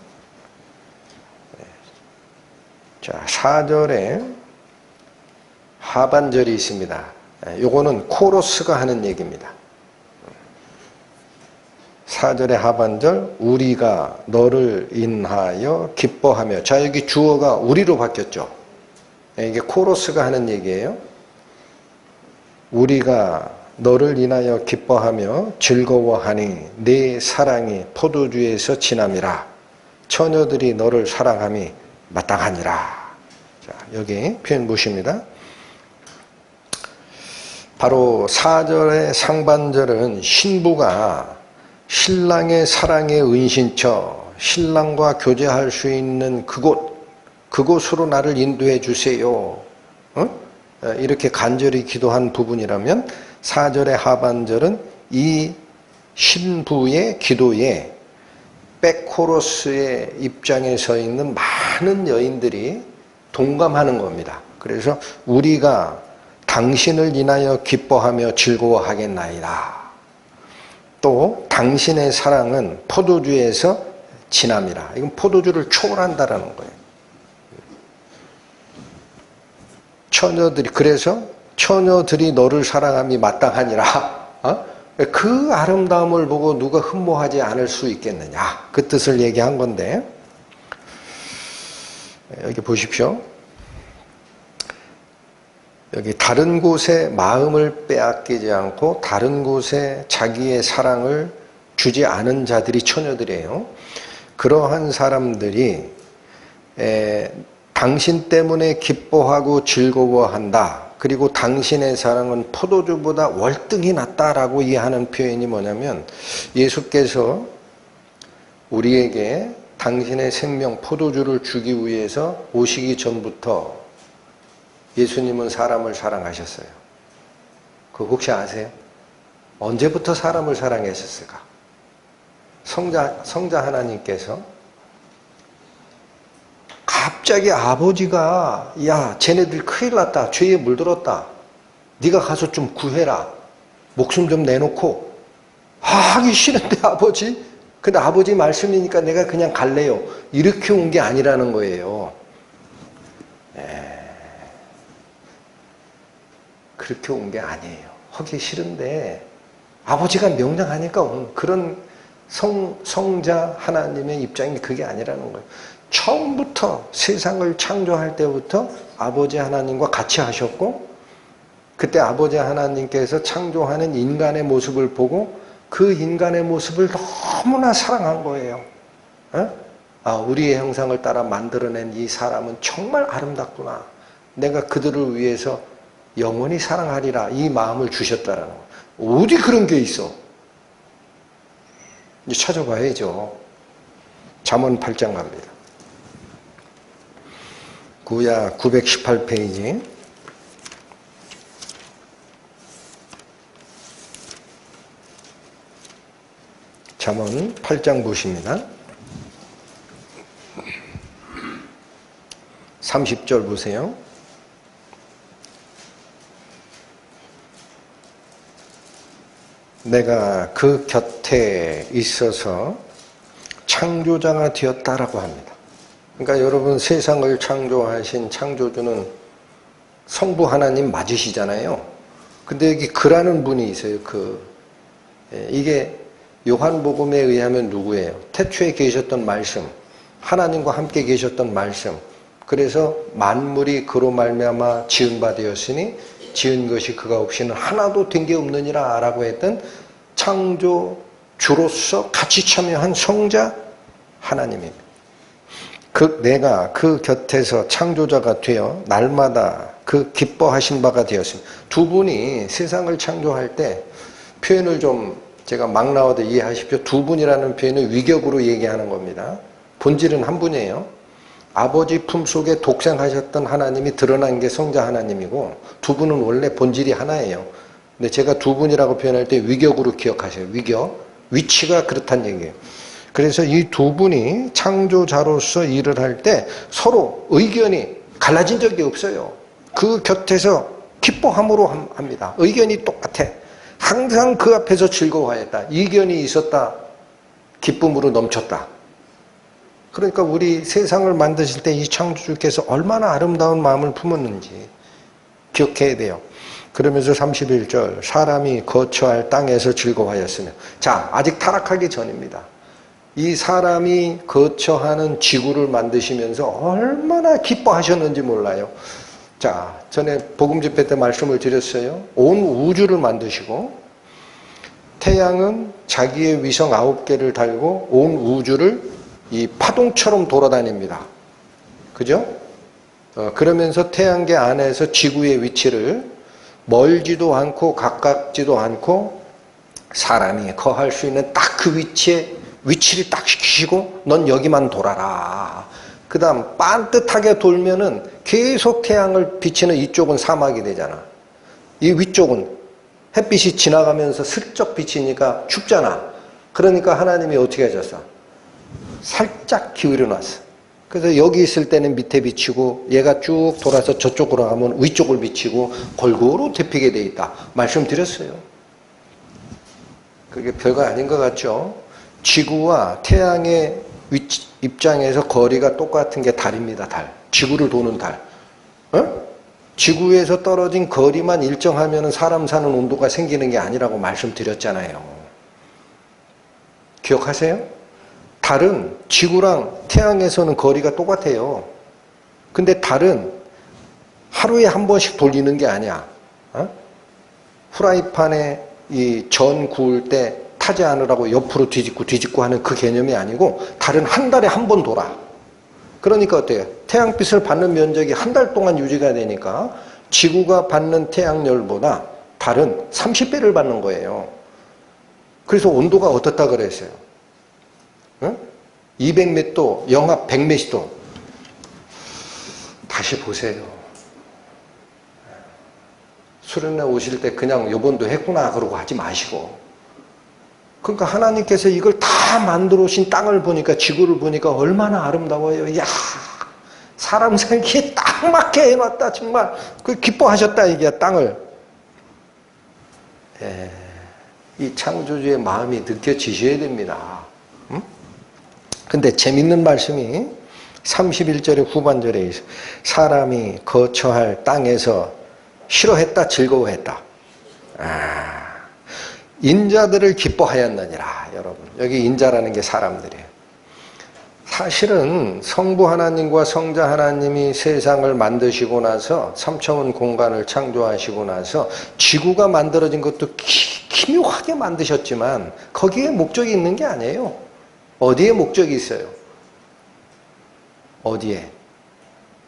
자, 4절에 하반절이 있습니다. 요거는 코러스가 하는 얘기입니다. 4절의 하반절, 우리가 너를 인하여 기뻐하며. 자, 여기 주어가 우리로 바뀌었죠. 이게 코러스가 하는 얘기예요. 우리가 너를 인하여 기뻐하며 즐거워하니 내 사랑이 포도주에서 진함이라. 처녀들이 너를 사랑함이 마땅하니라. 자, 여기 표현 보십니다. 바로 4절의 상반절은 신부가 신랑의 사랑의 은신처, 신랑과 교제할 수 있는 그곳으로 나를 인도해 주세요. 이렇게 간절히 기도한 부분이라면 4절의 하반절은 이 신부의 기도에 백코러스의 입장에 서 있는 많은 여인들이 동감하는 겁니다. 그래서 우리가 당신을 인하여 기뻐하며 즐거워하겠나이다. 또 당신의 사랑은 포도주에서 진함이라. 이건 포도주를 초월한다라는 거예요. 그래서 처녀들이 너를 사랑함이 마땅하니라. 그 아름다움을 보고 누가 흠모하지 않을 수 있겠느냐. 그 뜻을 얘기한 건데, 여기 보십시오. 여기 다른 곳에 마음을 빼앗기지 않고 다른 곳에 자기의 사랑을 주지 않은 자들이 처녀들이에요. 그러한 사람들이 당신 때문에 기뻐하고 즐거워한다. 그리고 당신의 사랑은 포도주보다 월등히 낫다라고 이해하는 표현이 뭐냐면, 예수께서 우리에게 당신의 생명 포도주를 주기 위해서 오시기 전부터 예수님은 사람을 사랑하셨어요. 그거 혹시 아세요? 언제부터 사람을 사랑하셨을까? 성자 하나님께서 갑자기 아버지가 야 쟤네들 큰일 났다. 죄에 물들었다. 네가 가서 좀 구해라. 목숨 좀 내놓고 하기 싫은데 아버지? 근데 아버지 말씀이니까 내가 그냥 갈래요. 이렇게 온 게 아니라는 거예요. 그렇게 온 게 아니에요. 하기 싫은데 아버지가 명령하니까 온 그런 성자 하나님의 입장이 그게 아니라는 거예요. 처음부터 세상을 창조할 때부터 아버지 하나님과 같이 하셨고 그때 아버지 하나님께서 창조하는 인간의 모습을 보고 그 인간의 모습을 너무나 사랑한 거예요. 우리의 형상을 따라 만들어낸 이 사람은 정말 아름답구나. 내가 그들을 위해서 영원히 사랑하리라. 이 마음을 주셨다라는 거예요. 어디 그런 게 있어? 이제 찾아봐야죠. 잠언 8장 갑니다. 구약 918페이지. 잠언 8장 보십니다. 30절 보세요. 내가 그 곁에 있어서 창조자가 되었다라고 합니다. 그러니까 여러분 세상을 창조하신 창조주는 성부 하나님 맞으시잖아요. 근데 여기 그라는 분이 있어요. 이게 요한복음에 의하면 누구예요? 태초에 계셨던 말씀, 하나님과 함께 계셨던 말씀. 그래서 만물이 그로 말미암아 지은 바 되었으니 지은 것이 그가 없이는 하나도 된 게 없느니라 라고 했던 창조주로서 같이 참여한 성자 하나님입니다. 내가 그 곁에서 창조자가 되어 날마다 그 기뻐하신 바가 되었습니다. 두 분이 세상을 창조할 때 표현을 좀 제가 막 나와도 이해하십시오. 두 분이라는 표현은 위격으로 얘기하는 겁니다. 본질은 한 분이에요. 아버지 품속에 독생하셨던 하나님이 드러난 게 성자 하나님이고 두 분은 원래 본질이 하나예요. 근데 제가 두 분이라고 표현할 때 위격으로 기억하세요. 위격. 위치가 그렇다는 얘기예요. 그래서 이 두 분이 창조자로서 일을 할 때 서로 의견이 갈라진 적이 없어요. 그 곁에서 기뻐함으로 합니다. 의견이 똑같아. 항상 그 앞에서 즐거워했다. 이견이 있었다. 기쁨으로 넘쳤다. 그러니까 우리 세상을 만드실 때 이 창조주께서 얼마나 아름다운 마음을 품었는지 기억해야 돼요. 그러면서 31절 사람이 거처할 땅에서 즐거워하였으며 자 아직 타락하기 전입니다. 이 사람이 거처하는 지구를 만드시면서 얼마나 기뻐하셨는지 몰라요. 자 전에 복음 집회 때 말씀을 드렸어요. 온 우주를 만드시고 태양은 자기의 위성 9개를 달고 온 우주를 이 파동처럼 돌아다닙니다. 그죠? 그러면서 태양계 안에서 지구의 위치를 멀지도 않고 가깝지도 않고 사람이 거할 수 있는 딱 그 위치를 딱 시키시고 넌 여기만 돌아라. 그 다음 반듯하게 돌면은 계속 태양을 비치는 이쪽은 사막이 되잖아. 이 위쪽은 햇빛이 지나가면서 슬쩍 비치니까 춥잖아. 그러니까 하나님이 어떻게 하셨어? 살짝 기울여 놨어. 그래서 여기 있을 때는 밑에 비치고 얘가 쭉 돌아서 저쪽으로 가면 위쪽을 비치고 골고루 데피게 돼 있다. 말씀드렸어요. 그게 별거 아닌 것 같죠? 지구와 태양의 입장에서 거리가 똑같은 게 달입니다. 달. 지구를 도는 달. 지구에서 떨어진 거리만 일정하면 사람 사는 온도가 생기는 게 아니라고 말씀드렸잖아요. 기억하세요? 달은 지구랑 태양에서는 거리가 똑같아요. 근데 달은 하루에 한 번씩 돌리는 게 아니야. 후라이팬에 이 전 구울 때 타지 않으라고 옆으로 뒤집고 하는 그 개념이 아니고 달은 한 달에 한 번 돌아. 그러니까 어때요? 태양빛을 받는 면적이 한 달 동안 유지가 되니까 지구가 받는 태양열보다 달은 30배를 받는 거예요. 그래서 온도가 어떻다 그랬어요? 응? 200몇 도, 영하 100몇십 도. 다시 보세요. 수련회 오실 때 그냥 요번도 했구나 그러고 하지 마시고. 그러니까 하나님께서 이걸 다 만들어 오신 땅을 보니까, 지구를 보니까 얼마나 아름다워요. 이야, 사람 살기에 딱 맞게 해놨다. 정말 그 기뻐하셨다 이게 땅을. 이 창조주의 마음이 느껴지셔야 됩니다. 응? 근데 재밌는 말씀이 31절의 후반절에 있어요. 사람이 거처할 땅에서 싫어했다, 즐거워했다. 인자들을 기뻐하였느니라. 여러분, 여기 인자라는 게 사람들이에요. 사실은 성부 하나님과 성자 하나님이 세상을 만드시고 나서, 삼차원 공간을 창조하시고 나서 지구가 만들어진 것도 기묘하게 만드셨지만 거기에 목적이 있는 게 아니에요. 어디에 목적이 있어요? 어디에?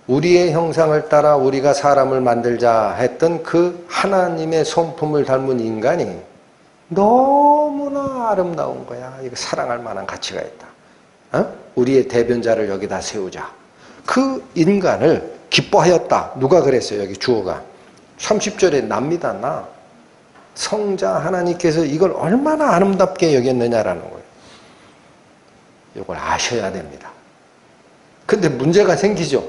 우리의 형상을 따라 우리가 사람을 만들자 했던 그 하나님의 성품을 닮은 인간이 너무나 아름다운 거야. 이거 사랑할 만한 가치가 있다. 우리의 대변자를 여기다 세우자. 그 인간을 기뻐하였다. 누가 그랬어요? 여기 주어가 30절에 납니다. 나 성자 하나님께서 이걸 얼마나 아름답게 여겼느냐라는 거예요. 이걸 아셔야 됩니다. 근데 문제가 생기죠.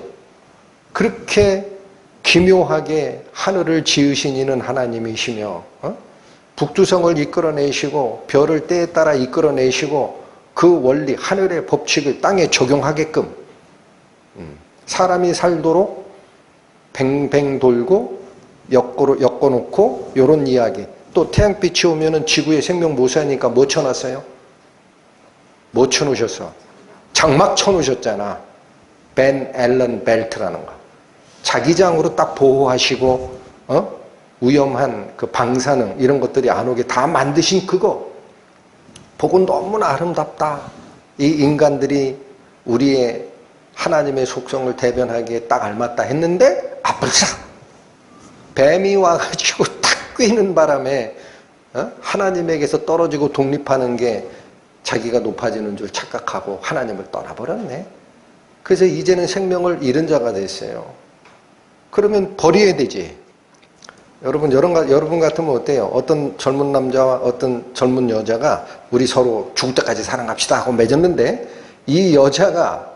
그렇게 기묘하게 하늘을 지으신 이는 하나님이시며, 북두성을 이끌어내시고 별을 때에 따라 이끌어내시고 그 원리, 하늘의 법칙을 땅에 적용하게끔 사람이 살도록 뱅뱅 돌고 엮어놓고 이런 이야기. 또 태양빛이 오면은 지구에 생명 못 사니까 뭐 쳐놨어요? 뭐 쳐놓으셨어? 장막 쳐놓으셨잖아. 벤 앨런 벨트라는 거. 자기장으로 딱 보호하시고 위험한 그 방사능 이런 것들이 안 오게 다 만드신 그거 보고 너무나 아름답다. 이 인간들이 우리의 하나님의 속성을 대변하기에 딱 알맞다 했는데 아뿔싸 뱀이 와가지고 탁 꿰는 바람에 하나님에게서 떨어지고 독립하는 게 자기가 높아지는 줄 착각하고 하나님을 떠나버렸네. 그래서 이제는 생명을 잃은 자가 됐어요. 그러면 버려야 되지. 여러분 같으면 어때요? 어떤 젊은 남자와 어떤 젊은 여자가 우리 서로 죽을 때까지 사랑합시다 하고 맺었는데 이 여자가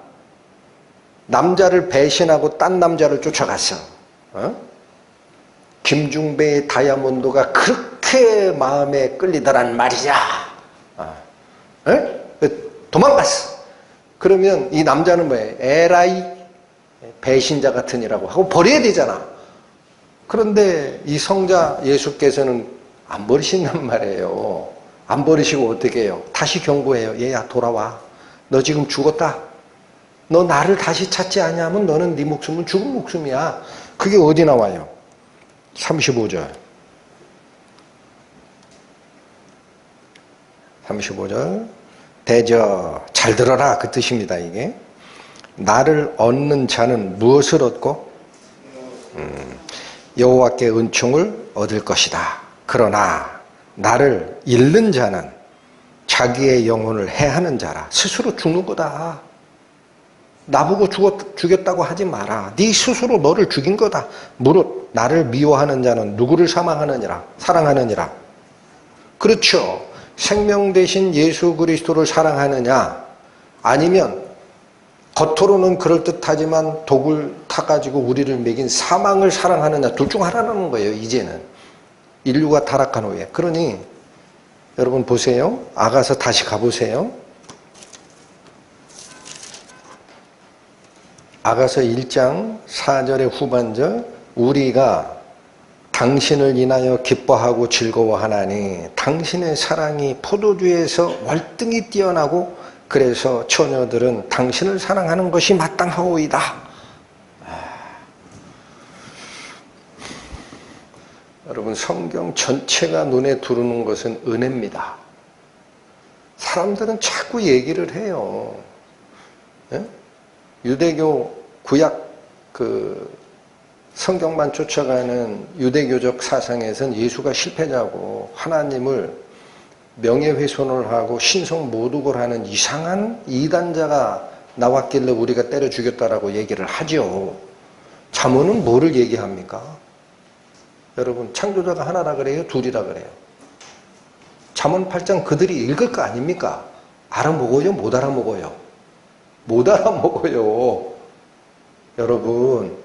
남자를 배신하고 딴 남자를 쫓아갔어. 김중배의 다이아몬드가 그렇게 마음에 끌리더란 말이야. 도망갔어. 그러면 이 남자는 뭐예요? 에라이 배신자 같은 이라고 하고 버려야 되잖아. 그런데 이 성자 예수께서는 안 버리신단 말이에요. 안 버리시고 어떻게 해요? 다시 경고해요. 얘야 돌아와. 너 지금 죽었다. 너 나를 다시 찾지 않냐면 너는 네 목숨은 죽은 목숨이야. 그게 어디 나와요? 35절. 35절. 대저 잘 들어라 그 뜻입니다. 이게 나를 얻는 자는 무엇을 얻고 여호와께 은총을 얻을 것이다. 그러나 나를 잃는 자는 자기의 영혼을 해하는 자라. 스스로 죽는 거다. 나보고 죽였다고 하지 마라. 네 스스로 너를 죽인 거다. 무릇 나를 미워하는 자는 누구를 사랑하느니라. 그렇죠. 생명 대신 예수 그리스도를 사랑하느냐, 아니면 겉으로는 그럴듯하지만 독을 타가지고 우리를 먹인 사망을 사랑하느냐, 둘 중 하나라는 거예요. 이제는 인류가 타락한 후에. 그러니 여러분 보세요. 아가서 다시 가보세요. 아가서 1장 4절의 후반절. 우리가 당신을 인하여 기뻐하고 즐거워하나니 당신의 사랑이 포도주에서 월등히 뛰어나고 그래서 처녀들은 당신을 사랑하는 것이 마땅하오이다. 여러분, 성경 전체가 눈에 들어오는 것은 은혜입니다. 사람들은 자꾸 얘기를 해요. 유대교 구약 성경만 쫓아가는 유대교적 사상에서는 예수가 실패자고 하나님을 명예훼손을 하고 신성모독을 하는 이상한 이단자가 나왔길래 우리가 때려 죽였다라고 얘기를 하죠. 잠언은 뭐를 얘기합니까? 여러분, 창조자가 하나라 그래요? 둘이라 그래요? 잠언 8장 그들이 읽을 거 아닙니까? 알아먹어요? 못 알아먹어요? 못 알아먹어요. 여러분,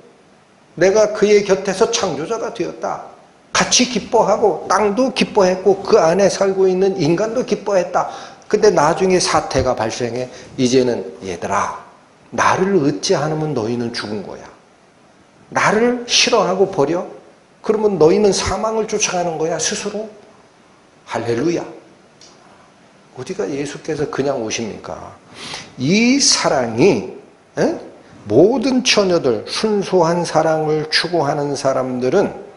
내가 그의 곁에서 창조자가 되었다. 같이 기뻐하고 땅도 기뻐했고 그 안에 살고 있는 인간도 기뻐했다. 근데 나중에 사태가 발생해. 이제는 얘들아, 나를 얻지 않으면 너희는 죽은 거야. 나를 싫어하고 버려? 그러면 너희는 사망을 쫓아가는 거야, 스스로. 할렐루야. 어디가 예수께서 그냥 오십니까? 이 사랑이 모든 처녀들, 순수한 사랑을 추구하는 사람들은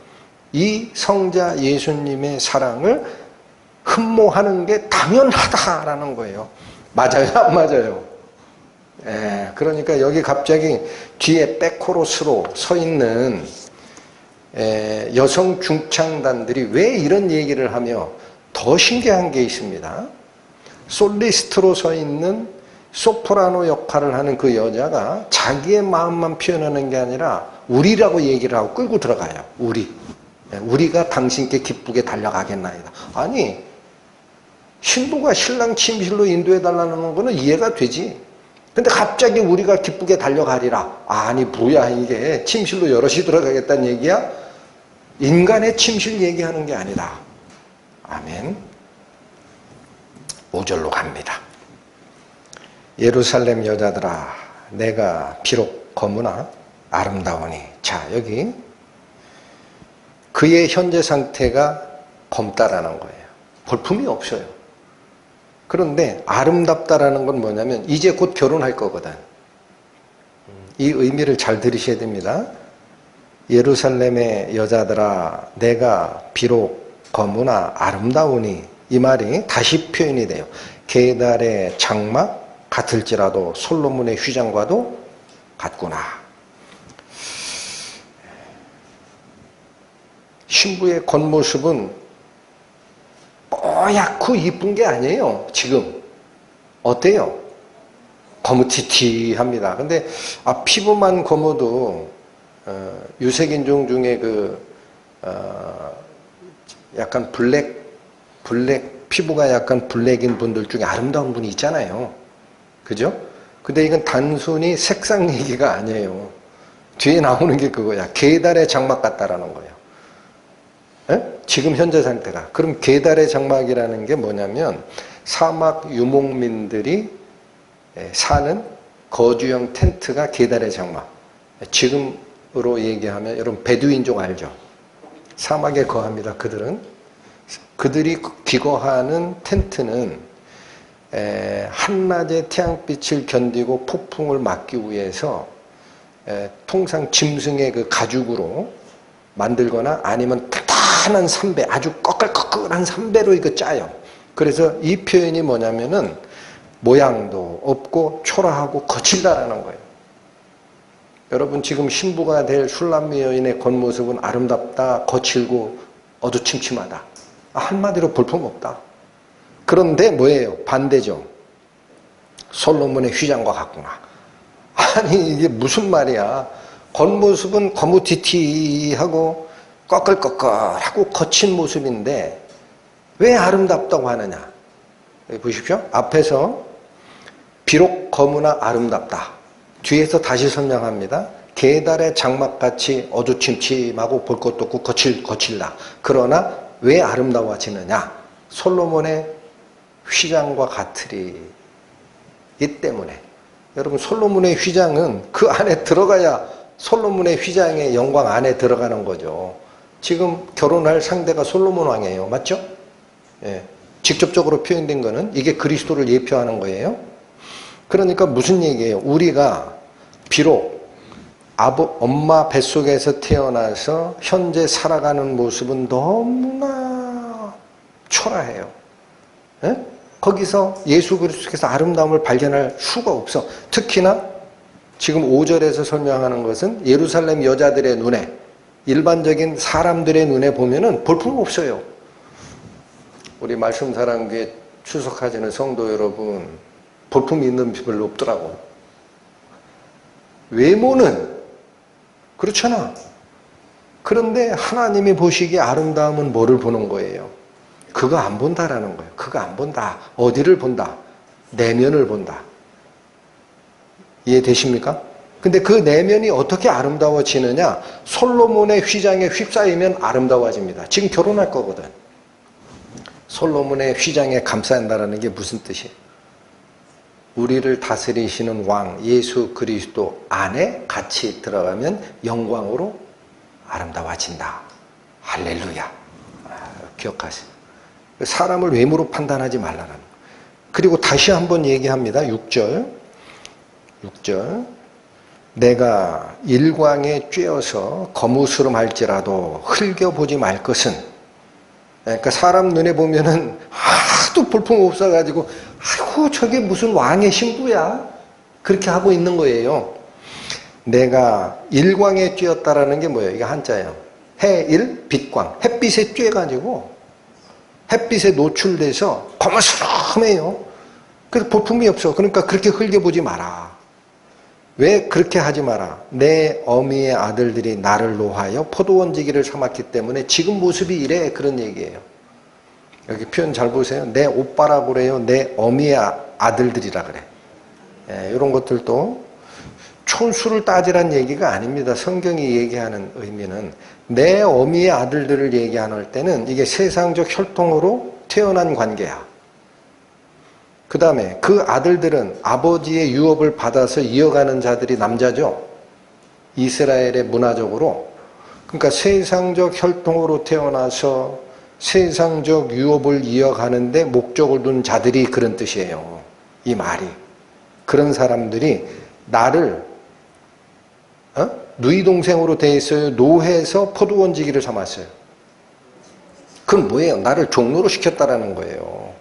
이 성자 예수님의 사랑을 흠모하는 게 당연하다라는 거예요. 맞아요? 안 맞아요? 그러니까 여기 갑자기 뒤에 백코러스로 서 있는 여성 중창단들이 왜 이런 얘기를 하며 더 신기한 게 있습니다. 솔리스트로 서 있는 소프라노 역할을 하는 그 여자가 자기의 마음만 표현하는 게 아니라 우리라고 얘기를 하고 끌고 들어가요. 우리가 당신께 기쁘게 달려가겠나이다. 아니, 신부가 신랑 침실로 인도해달라는 거는 이해가 되지. 근데 갑자기 우리가 기쁘게 달려가리라. 아니, 뭐야 이게. 침실로 여럿이 들어가겠다는 얘기야? 인간의 침실 얘기하는 게 아니다. 아멘. 5절로 갑니다. 예루살렘 여자들아, 내가 비록 거무나 아름다우니. 자, 여기 그의 현재 상태가 검다라는 거예요. 볼품이 없어요. 그런데 아름답다라는 건 뭐냐면 이제 곧 결혼할 거거든. 이 의미를 잘 들으셔야 됩니다. 예루살렘의 여자들아, 내가 비록 거무나 아름다우니. 이 말이 다시 표현이 돼요. 게달의 장막 같을지라도 솔로몬의 휘장과도 같구나. 신부의 겉모습은 뽀얗고 이쁜 게 아니에요. 지금 어때요? 거무튀튀합니다. 근데 피부만 검어도 유색인종 중에 약간 블랙 피부가 약간 블랙인 분들 중에 아름다운 분이 있잖아요. 그죠? 근데 이건 단순히 색상 얘기가 아니에요. 뒤에 나오는 게 그거야. 게달의 장막 같다라는 거예요. 지금 현재 상태가. 그럼 게달의 장막이라는 게 뭐냐면 사막 유목민들이 사는 거주형 텐트가 게달의 장막. 지금으로 얘기하면 여러분 베두인족 알죠? 사막에 거합니다. 그들이 기거하는 텐트는 한낮의 태양빛을 견디고 폭풍을 막기 위해서 통상 짐승의 그 가죽으로 만들거나 아니면 탄탄한 삼배, 아주 꺼끌꺼끌한 삼배로 이거 짜요. 그래서 이 표현이 뭐냐면은 모양도 없고 초라하고 거칠다라는 거예요. 여러분, 지금 신부가 될 술람미 여인의 겉모습은 아름답다, 거칠고 어두침침하다. 한마디로 볼품없다. 그런데 뭐예요? 반대죠. 솔로몬의 휘장과 같구나. 아니, 이게 무슨 말이야. 겉모습은 거무튀튀하고 꺼끌꺼끌하고 거친 모습인데 왜 아름답다고 하느냐. 여기 보십시오. 앞에서 비록 거무나 아름답다. 뒤에서 다시 설명합니다. 게달의 장막같이 어두침침하고 볼 것도 없고 거칠다. 그러나 왜 아름다워지느냐? 솔로몬의 휘장과 같으리. 이 때문에. 여러분, 솔로몬의 휘장은 그 안에 들어가야 솔로몬의 휘장의 영광 안에 들어가는 거죠. 지금 결혼할 상대가 솔로몬 왕이에요. 맞죠? 예. 직접적으로 표현된 거는 이게 그리스도를 예표하는 거예요. 그러니까 무슨 얘기예요? 우리가 비록 엄마 뱃속에서 태어나서 현재 살아가는 모습은 너무나 초라해요. 예? 거기서 예수 그리스도께서 아름다움을 발견할 수가 없어. 특히나 지금 5절에서 설명하는 것은 예루살렘 여자들의 눈에, 일반적인 사람들의 눈에 보면은 볼품 없어요. 우리 말씀사랑교회 출석하시는 성도 여러분, 볼품이 있는 분 별로 없더라고. 외모는 그렇잖아. 그런데 하나님이 보시기에 아름다움은 뭐를 보는 거예요? 그거 안 본다라는 거예요. 그거 안 본다. 어디를 본다? 내면을 본다. 이해되십니까? 근데 그 내면이 어떻게 아름다워지느냐? 솔로몬의 휘장에 휩싸이면 아름다워집니다. 지금 결혼할 거거든. 솔로몬의 휘장에 감싸인다라는 게 무슨 뜻이에요? 우리를 다스리시는 왕 예수 그리스도 안에 같이 들어가면 영광으로 아름다워진다. 할렐루야. 기억하세요. 사람을 외모로 판단하지 말라는 거예요. 그리고 다시 한번 얘기합니다. 6절. 내가 일광에 쬐어서 거무스름할지라도 흘겨보지 말 것은, 그러니까 사람 눈에 보면은 하도 볼품 없어가지고 아이고 저게 무슨 왕의 신부야 그렇게 하고 있는 거예요. 내가 일광에 쬐었다라는 게 뭐예요? 이게 한자예요. 해일 빛광, 햇빛에 쬐가지고 햇빛에 노출돼서 거무스름해요. 그래서 볼품이 없어. 그러니까 그렇게 흘겨보지 마라. 왜 그렇게 하지 마라? 내 어미의 아들들이 나를 노하여 포도원지기를 삼았기 때문에 지금 모습이 이래. 그런 얘기예요. 여기 표현 잘 보세요. 내 오빠라고 그래요. 내 어미의 아들들이라 그래. 이런 것들도 촌수를 따지란 얘기가 아닙니다. 성경이 얘기하는 의미는 내 어미의 아들들을 얘기하는 때는 이게 세상적 혈통으로 태어난 관계야. 그 다음에 그 아들들은 아버지의 유업을 받아서 이어가는 자들이 남자죠. 이스라엘의 문화적으로. 그러니까 세상적 혈통으로 태어나서 세상적 유업을 이어가는데 목적을 둔 자들이 그런 뜻이에요. 이 말이. 그런 사람들이 나를 누이 동생으로 돼 있어요. 노해서 포도원지기를 삼았어요. 그건 뭐예요? 나를 종로로 시켰다라는 거예요.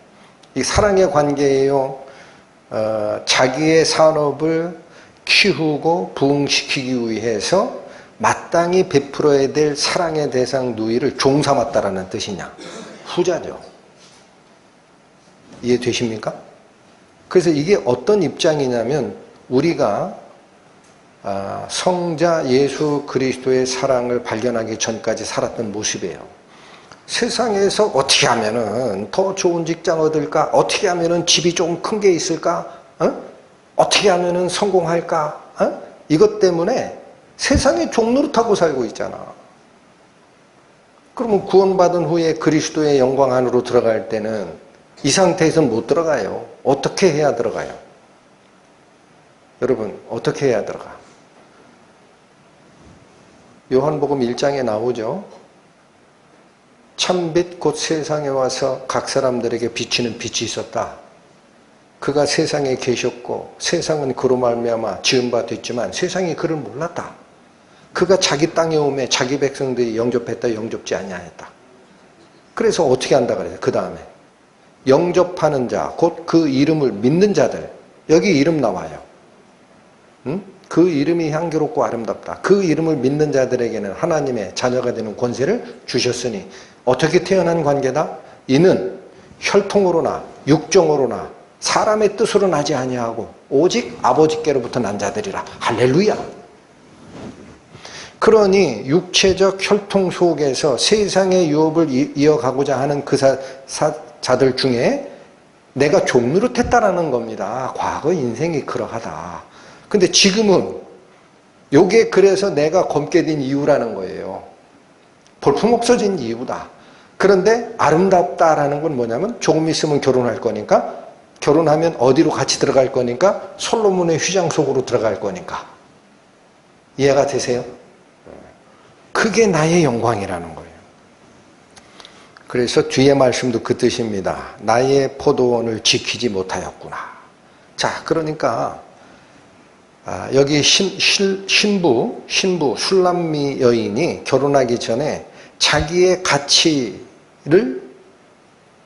이 사랑의 관계예요. 자기의 산업을 키우고 부흥시키기 위해서 마땅히 베풀어야 될 사랑의 대상 누이를 종 삼았다라는 뜻이냐? 후자죠. 이해되십니까? 그래서 이게 어떤 입장이냐면 우리가 성자 예수 그리스도의 사랑을 발견하기 전까지 살았던 모습이에요. 세상에서 어떻게 하면은 더 좋은 직장 얻을까? 어떻게 하면은 집이 좀 큰 게 있을까? 어떻게 하면은 성공할까? 이것 때문에 세상에 종노릇하고 살고 있잖아. 그러면 구원받은 후에 그리스도의 영광 안으로 들어갈 때는 이 상태에서는 못 들어가요. 어떻게 해야 들어가요? 여러분, 어떻게 해야 들어가? 요한복음 1장에 나오죠. 참빛 곧 세상에 와서 각 사람들에게 비치는 빛이 있었다. 그가 세상에 계셨고 세상은 그로 말미암아 지은 바 됐지만 세상이 그를 몰랐다. 그가 자기 땅에 오매 자기 백성들이 영접했다 영접지 아니하였다. 그래서 어떻게 한다 그래요? 그 다음에 영접하는 자 곧 그 이름을 믿는 자들, 여기 이름 나와요. 그 이름이 향기롭고 아름답다. 그 이름을 믿는 자들에게는 하나님의 자녀가 되는 권세를 주셨으니 어떻게 태어난 관계다? 이는 혈통으로나 육정으로나 사람의 뜻으로 나지 아니하고 오직 아버지께로부터 난 자들이라. 할렐루야. 그러니 육체적 혈통 속에서 세상의 유업을 이어가고자 하는 그 자들 중에 내가 종노릇했다라는 겁니다. 과거 인생이 그러하다. 근데 지금은 요게 그래서 내가 검게 된 이유라는 거예요. 볼품 없어진 이유다. 그런데 아름답다라는 건 뭐냐면 조금 있으면 결혼할 거니까, 결혼하면 어디로 같이 들어갈 거니까 솔로몬의 휘장 속으로 들어갈 거니까. 이해가 되세요? 그게 나의 영광이라는 거예요. 그래서 뒤에 말씀도 그 뜻입니다. 나의 포도원을 지키지 못하였구나. 자, 그러니까 여기 신부 술람미 여인이 결혼하기 전에 자기의 가치를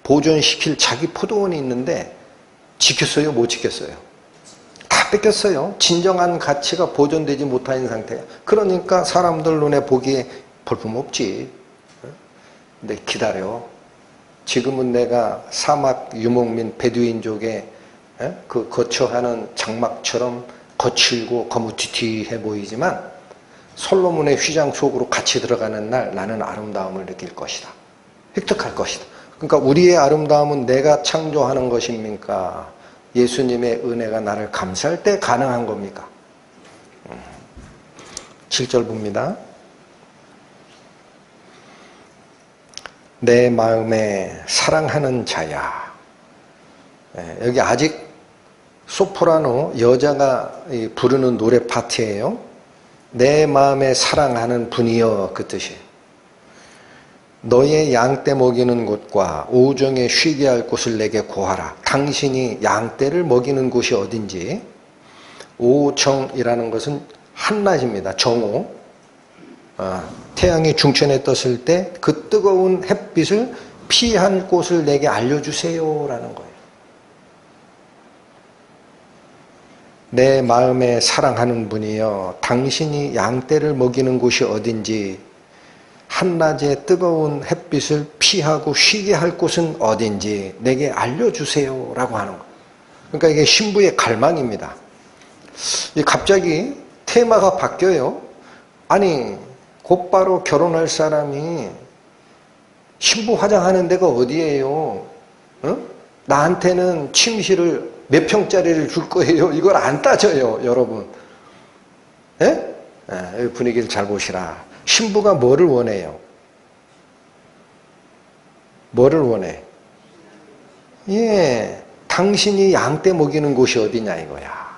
보존시킬 자기 포도원이 있는데 지켰어요? 못 지켰어요? 다 뺏겼어요. 진정한 가치가 보존되지 못한 상태야. 그러니까 사람들 눈에 보기에 볼품없지. 근데 기다려. 지금은 내가 사막 유목민 베두인족의 그 거처하는 장막처럼 거칠고 거무튀튀해 보이지만 솔로몬의 휘장 속으로 같이 들어가는 날 나는 아름다움을 느낄 것이다. 획득할 것이다. 그러니까 우리의 아름다움은 내가 창조하는 것입니까? 예수님의 은혜가 나를 감쌀 때 가능한 겁니까? 7절 봅니다. 내 마음에 사랑하는 자야. 여기 아직 소프라노 여자가 부르는 노래 파트예요. 내 마음에 사랑하는 분이여, 그 뜻이에요. 너의 양떼 먹이는 곳과 오정에 쉬게 할 곳을 내게 구하라. 당신이 양떼를 먹이는 곳이 어딘지. 오정이라는 것은 한낮입니다. 정오. 태양이 중천에 떴을 때 그 뜨거운 햇빛을 피할 곳을 내게 알려주세요 라는 거예요. 내 마음에 사랑하는 분이여, 당신이 양떼를 먹이는 곳이 어딘지, 한낮에 뜨거운 햇빛을 피하고 쉬게 할 곳은 어딘지 내게 알려주세요 라고 하는 거예요. 그러니까 이게 신부의 갈망입니다. 갑자기 테마가 바뀌어요. 아니, 곧바로 결혼할 사람이 신부 화장하는 데가 어디예요? 나한테는 침실을 몇 평짜리를 줄 거예요? 이걸 안 따져요, 여러분. 예? 여기 분위기를 잘 보시라. 신부가 뭐를 원해요? 뭐를 원해? 예, 당신이 양떼 먹이는 곳이 어디냐 이거야.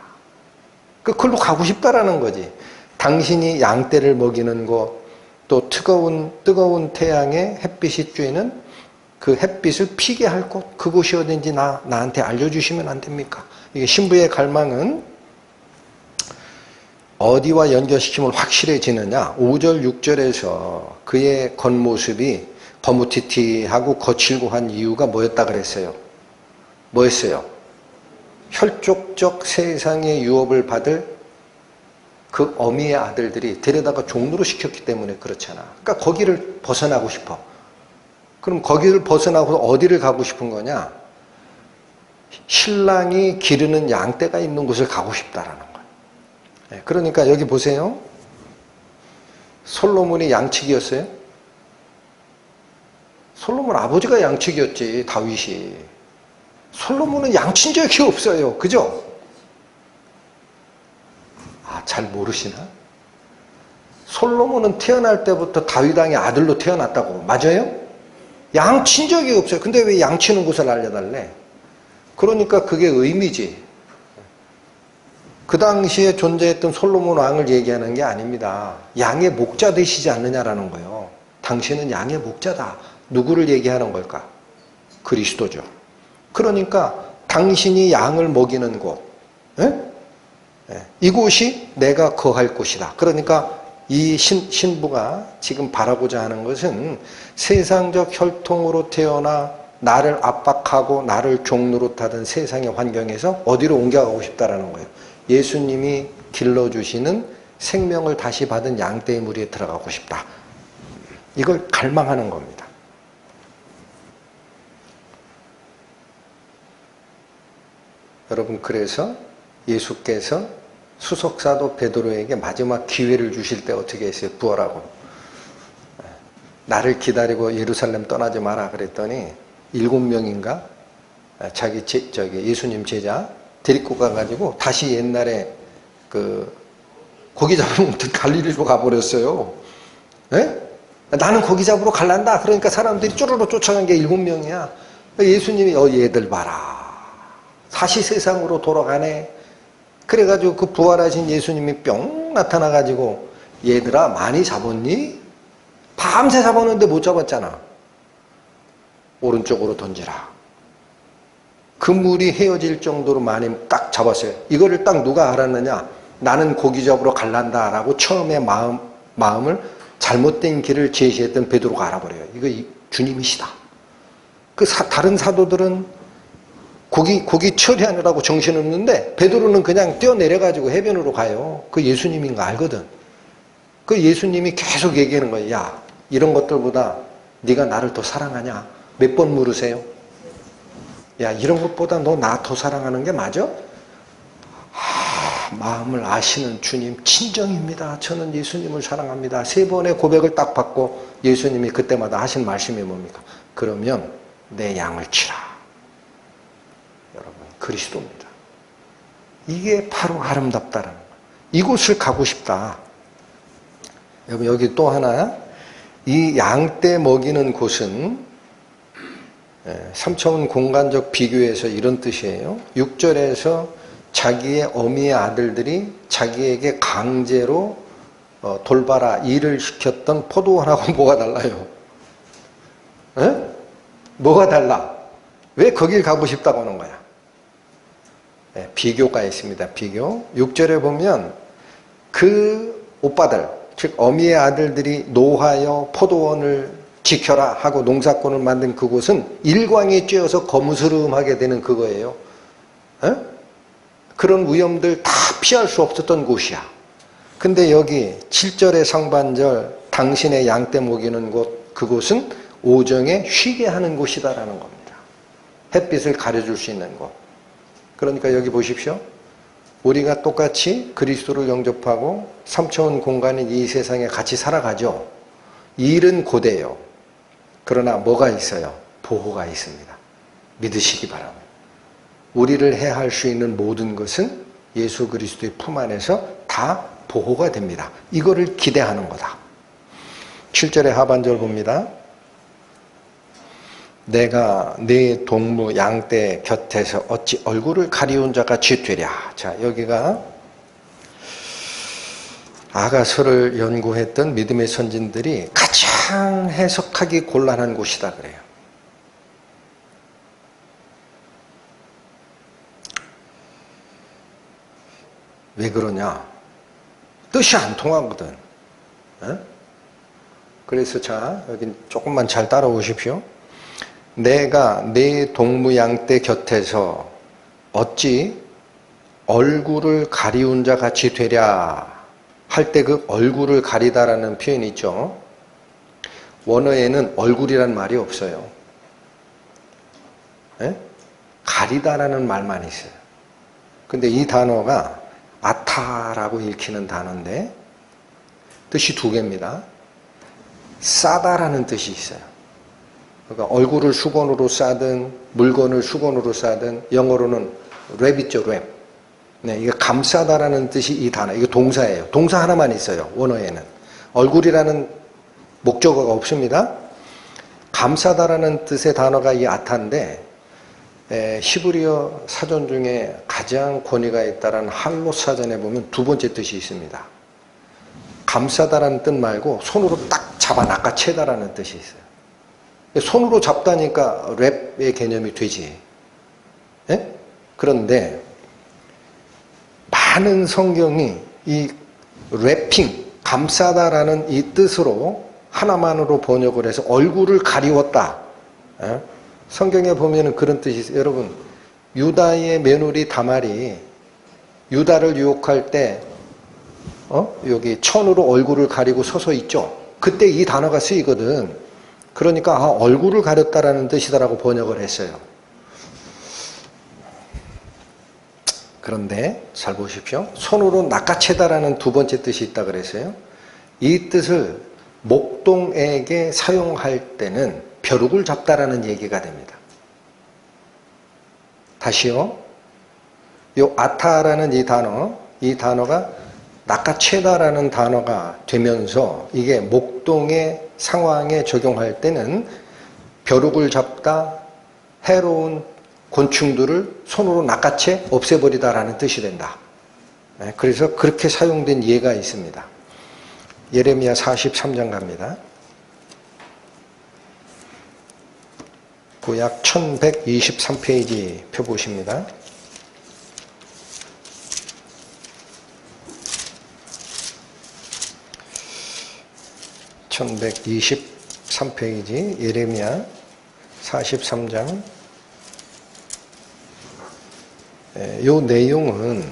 그걸로 가고 싶다라는 거지. 당신이 양떼를 먹이는 곳, 또 뜨거운 태양에 햇빛이 쬐는 그 햇빛을 피게 할 곳, 그곳이 어딘지 나한테 알려주시면 안 됩니까? 이게 신부의 갈망은 어디와 연결시키면 확실해지느냐? 5절, 6절에서 그의 겉모습이 거무튀튀하고 거칠고 한 이유가 뭐였다 그랬어요? 뭐였어요? 혈족적 세상의 유업을 받을 그 어미의 아들들이 데려다가 종로로 시켰기 때문에 그렇잖아. 그러니까 거기를 벗어나고 싶어. 그럼 거기를 벗어나고 어디를 가고 싶은 거냐? 신랑이 기르는 양떼가 있는 곳을 가고 싶다라는 거예요. 그러니까 여기 보세요. 솔로몬이 양측이었어요? 솔로몬 아버지가 양측이었지, 다윗이. 솔로몬은 양친 적이 없어요. 그죠? 잘 모르시나? 솔로몬은 태어날 때부터 다윗 왕의 아들로 태어났다고. 맞아요? 양친 적이 없어요. 근데 왜 양치는 곳을 알려달래? 그러니까 그게 의미지. 그 당시에 존재했던 솔로몬 왕을 얘기하는 게 아닙니다. 양의 목자 되시지 않느냐라는 거예요. 당신은 양의 목자다. 누구를 얘기하는 걸까? 그리스도죠. 그러니까 당신이 양을 먹이는 곳, 이곳이 내가 거할 곳이다. 그러니까 이 신부가 지금 바라고자 하는 것은 세상적 혈통으로 태어나 나를 압박하고 나를 종노릇하던 세상의 환경에서 어디로 옮겨가고 싶다라는 거예요. 예수님이 길러주시는 생명을 다시 받은 양떼의 무리에 들어가고 싶다. 이걸 갈망하는 겁니다. 여러분, 그래서 예수께서 수석사도 베드로에게 마지막 기회를 주실 때 어떻게 했어요? 부활하고. 나를 기다리고 예루살렘 떠나지 마라 그랬더니 7명인가? 예수님 제자 데리고 가가지고 다시 옛날에 고기 잡으러 갈릴리로 가버렸어요. 나는 고기 잡으러 갈란다. 그러니까 사람들이 쪼르르 쫓아간 게 7명이야. 예수님이 얘들 봐라. 다시 세상으로 돌아가네. 그래가지고 그 부활하신 예수님이 뿅 나타나가지고 얘들아 많이 잡았니? 밤새 잡았는데 못 잡았잖아. 오른쪽으로 던지라. 그물이 헤어질 정도로 많이 딱 잡았어요. 이거를 딱 누가 알았느냐? 나는 고기 잡으러 갈란다 라고 처음에 마음을 잘못된 길을 제시했던 베드로가 알아버려요. 이거 주님이시다. 다른 사도들은 고기 처리하느라고 정신없는데 베드로는 그냥 뛰어내려가지고 해변으로 가요. 그 예수님인 거 알거든. 그 예수님이 계속 얘기하는 거예요. 야, 이런 것들보다 네가 나를 더 사랑하냐? 몇 번 물으세요? 야, 이런 것보다 너 나 더 사랑하는 게 맞아? 마음을 아시는 주님 친정입니다. 저는 예수님을 사랑합니다. 3번의 고백을 딱 받고 예수님이 그때마다 하신 말씀이 뭡니까? 그러면 내 양을 치라. 여러분, 그리스도입니다. 이게 바로 아름답다라는 거예요. 이곳을 가고 싶다. 여러분, 여기 또 하나, 이 양떼 먹이는 곳은 3차원 공간적 비교에서 이런 뜻이에요. 6절에서 자기의 어미의 아들들이 자기에게 강제로 돌봐라 일을 시켰던 포도원하고 뭐가 달라요? 에? 뭐가 달라? 왜 거길 가고 싶다고 하는 거야? 비교가 있습니다. 비교. 6절에 보면 그 오빠들, 즉 어미의 아들들이 노하여 포도원을 지켜라 하고 농사꾼을 만든 그곳은 일광이 쬐어서 거무스름하게 되는 그거예요. 에? 그런 위험들 다 피할 수 없었던 곳이야. 근데 여기 7절의 상반절 당신의 양떼 먹이는 곳, 그곳은 오정에 쉬게 하는 곳이다라는 겁니다. 햇빛을 가려줄 수 있는 곳. 그러니까 여기 보십시오. 우리가 똑같이 그리스도를 영접하고 3차원 공간인 이 세상에 같이 살아가죠. 일은 고돼요. 그러나 뭐가 있어요? 보호가 있습니다. 믿으시기 바랍니다. 우리를 해할 수 있는 모든 것은 예수 그리스도의 품 안에서 다 보호가 됩니다. 이거를 기대하는 거다. 7절의 하반절 봅니다. 내가 네 동무 양떼 곁에서 어찌 얼굴을 가리운 자같이 되랴. 자, 여기가 아가서를 연구했던 믿음의 선진들이 가장 해석하기 곤란한 곳이다 그래요. 왜 그러냐? 뜻이 안 통하거든. 에? 그래서 자, 여기 조금만 잘 따라오십시오. 내가 네 동무양떼 곁에서 어찌 얼굴을 가리운 자 같이 되랴 할 때 그 얼굴을 가리다라는 표현이 있죠. 원어에는 얼굴이란 말이 없어요. 에? 가리다라는 말만 있어요. 근데 이 단어가 아타라고 읽히는 단어인데 뜻이 2개입니다. 싸다라는 뜻이 있어요. 그러니까 얼굴을 수건으로 싸든 물건을 수건으로 싸든 영어로는 랩 있죠, 랩. 네, 이게 감싸다라는 뜻이 이 단어, 이게 동사예요. 동사 하나만 있어요, 원어에는. 얼굴이라는 목적어가 없습니다. 감싸다라는 뜻의 단어가 이 아타인데 히브리어 사전 중에 가장 권위가 있다라는 할롯 사전에 보면 2번째 뜻이 있습니다. 감싸다라는 뜻 말고 손으로 딱 잡아 낚아채다라는 뜻이 있어요. 손으로 잡다니까 랩의 개념이 되지. 예? 그런데 많은 성경이 이 랩핑, 감싸다라는 이 뜻으로 하나만으로 번역을 해서 얼굴을 가리웠다. 예? 성경에 보면은 그런 뜻이 있어요. 여러분, 유다의 며느리 다말이 유다를 유혹할 때 여기 천으로 얼굴을 가리고 서서 있죠. 그때 이 단어가 쓰이거든. 그러니까 얼굴을 가렸다라는 뜻이다라고 번역을 했어요. 그런데 잘 보십시오. 손으로 낚아채다라는 2번째 뜻이 있다 그랬어요. 이 뜻을 목동에게 사용할 때는 벼룩을 잡다라는 얘기가 됩니다. 다시요. 요 아타라는 이 단어가 낚아채다라는 단어가 되면서 이게 목동의 상황에 적용할 때는 벼룩을 잡다, 해로운 곤충들을 손으로 낚아채 없애버리다라는 뜻이 된다. 그래서 그렇게 사용된 예가 있습니다. 예레미야 43장 갑니다. 구약 1123페이지 펴보십니다. (1123페이지) 예레미야 43장. 요 내용은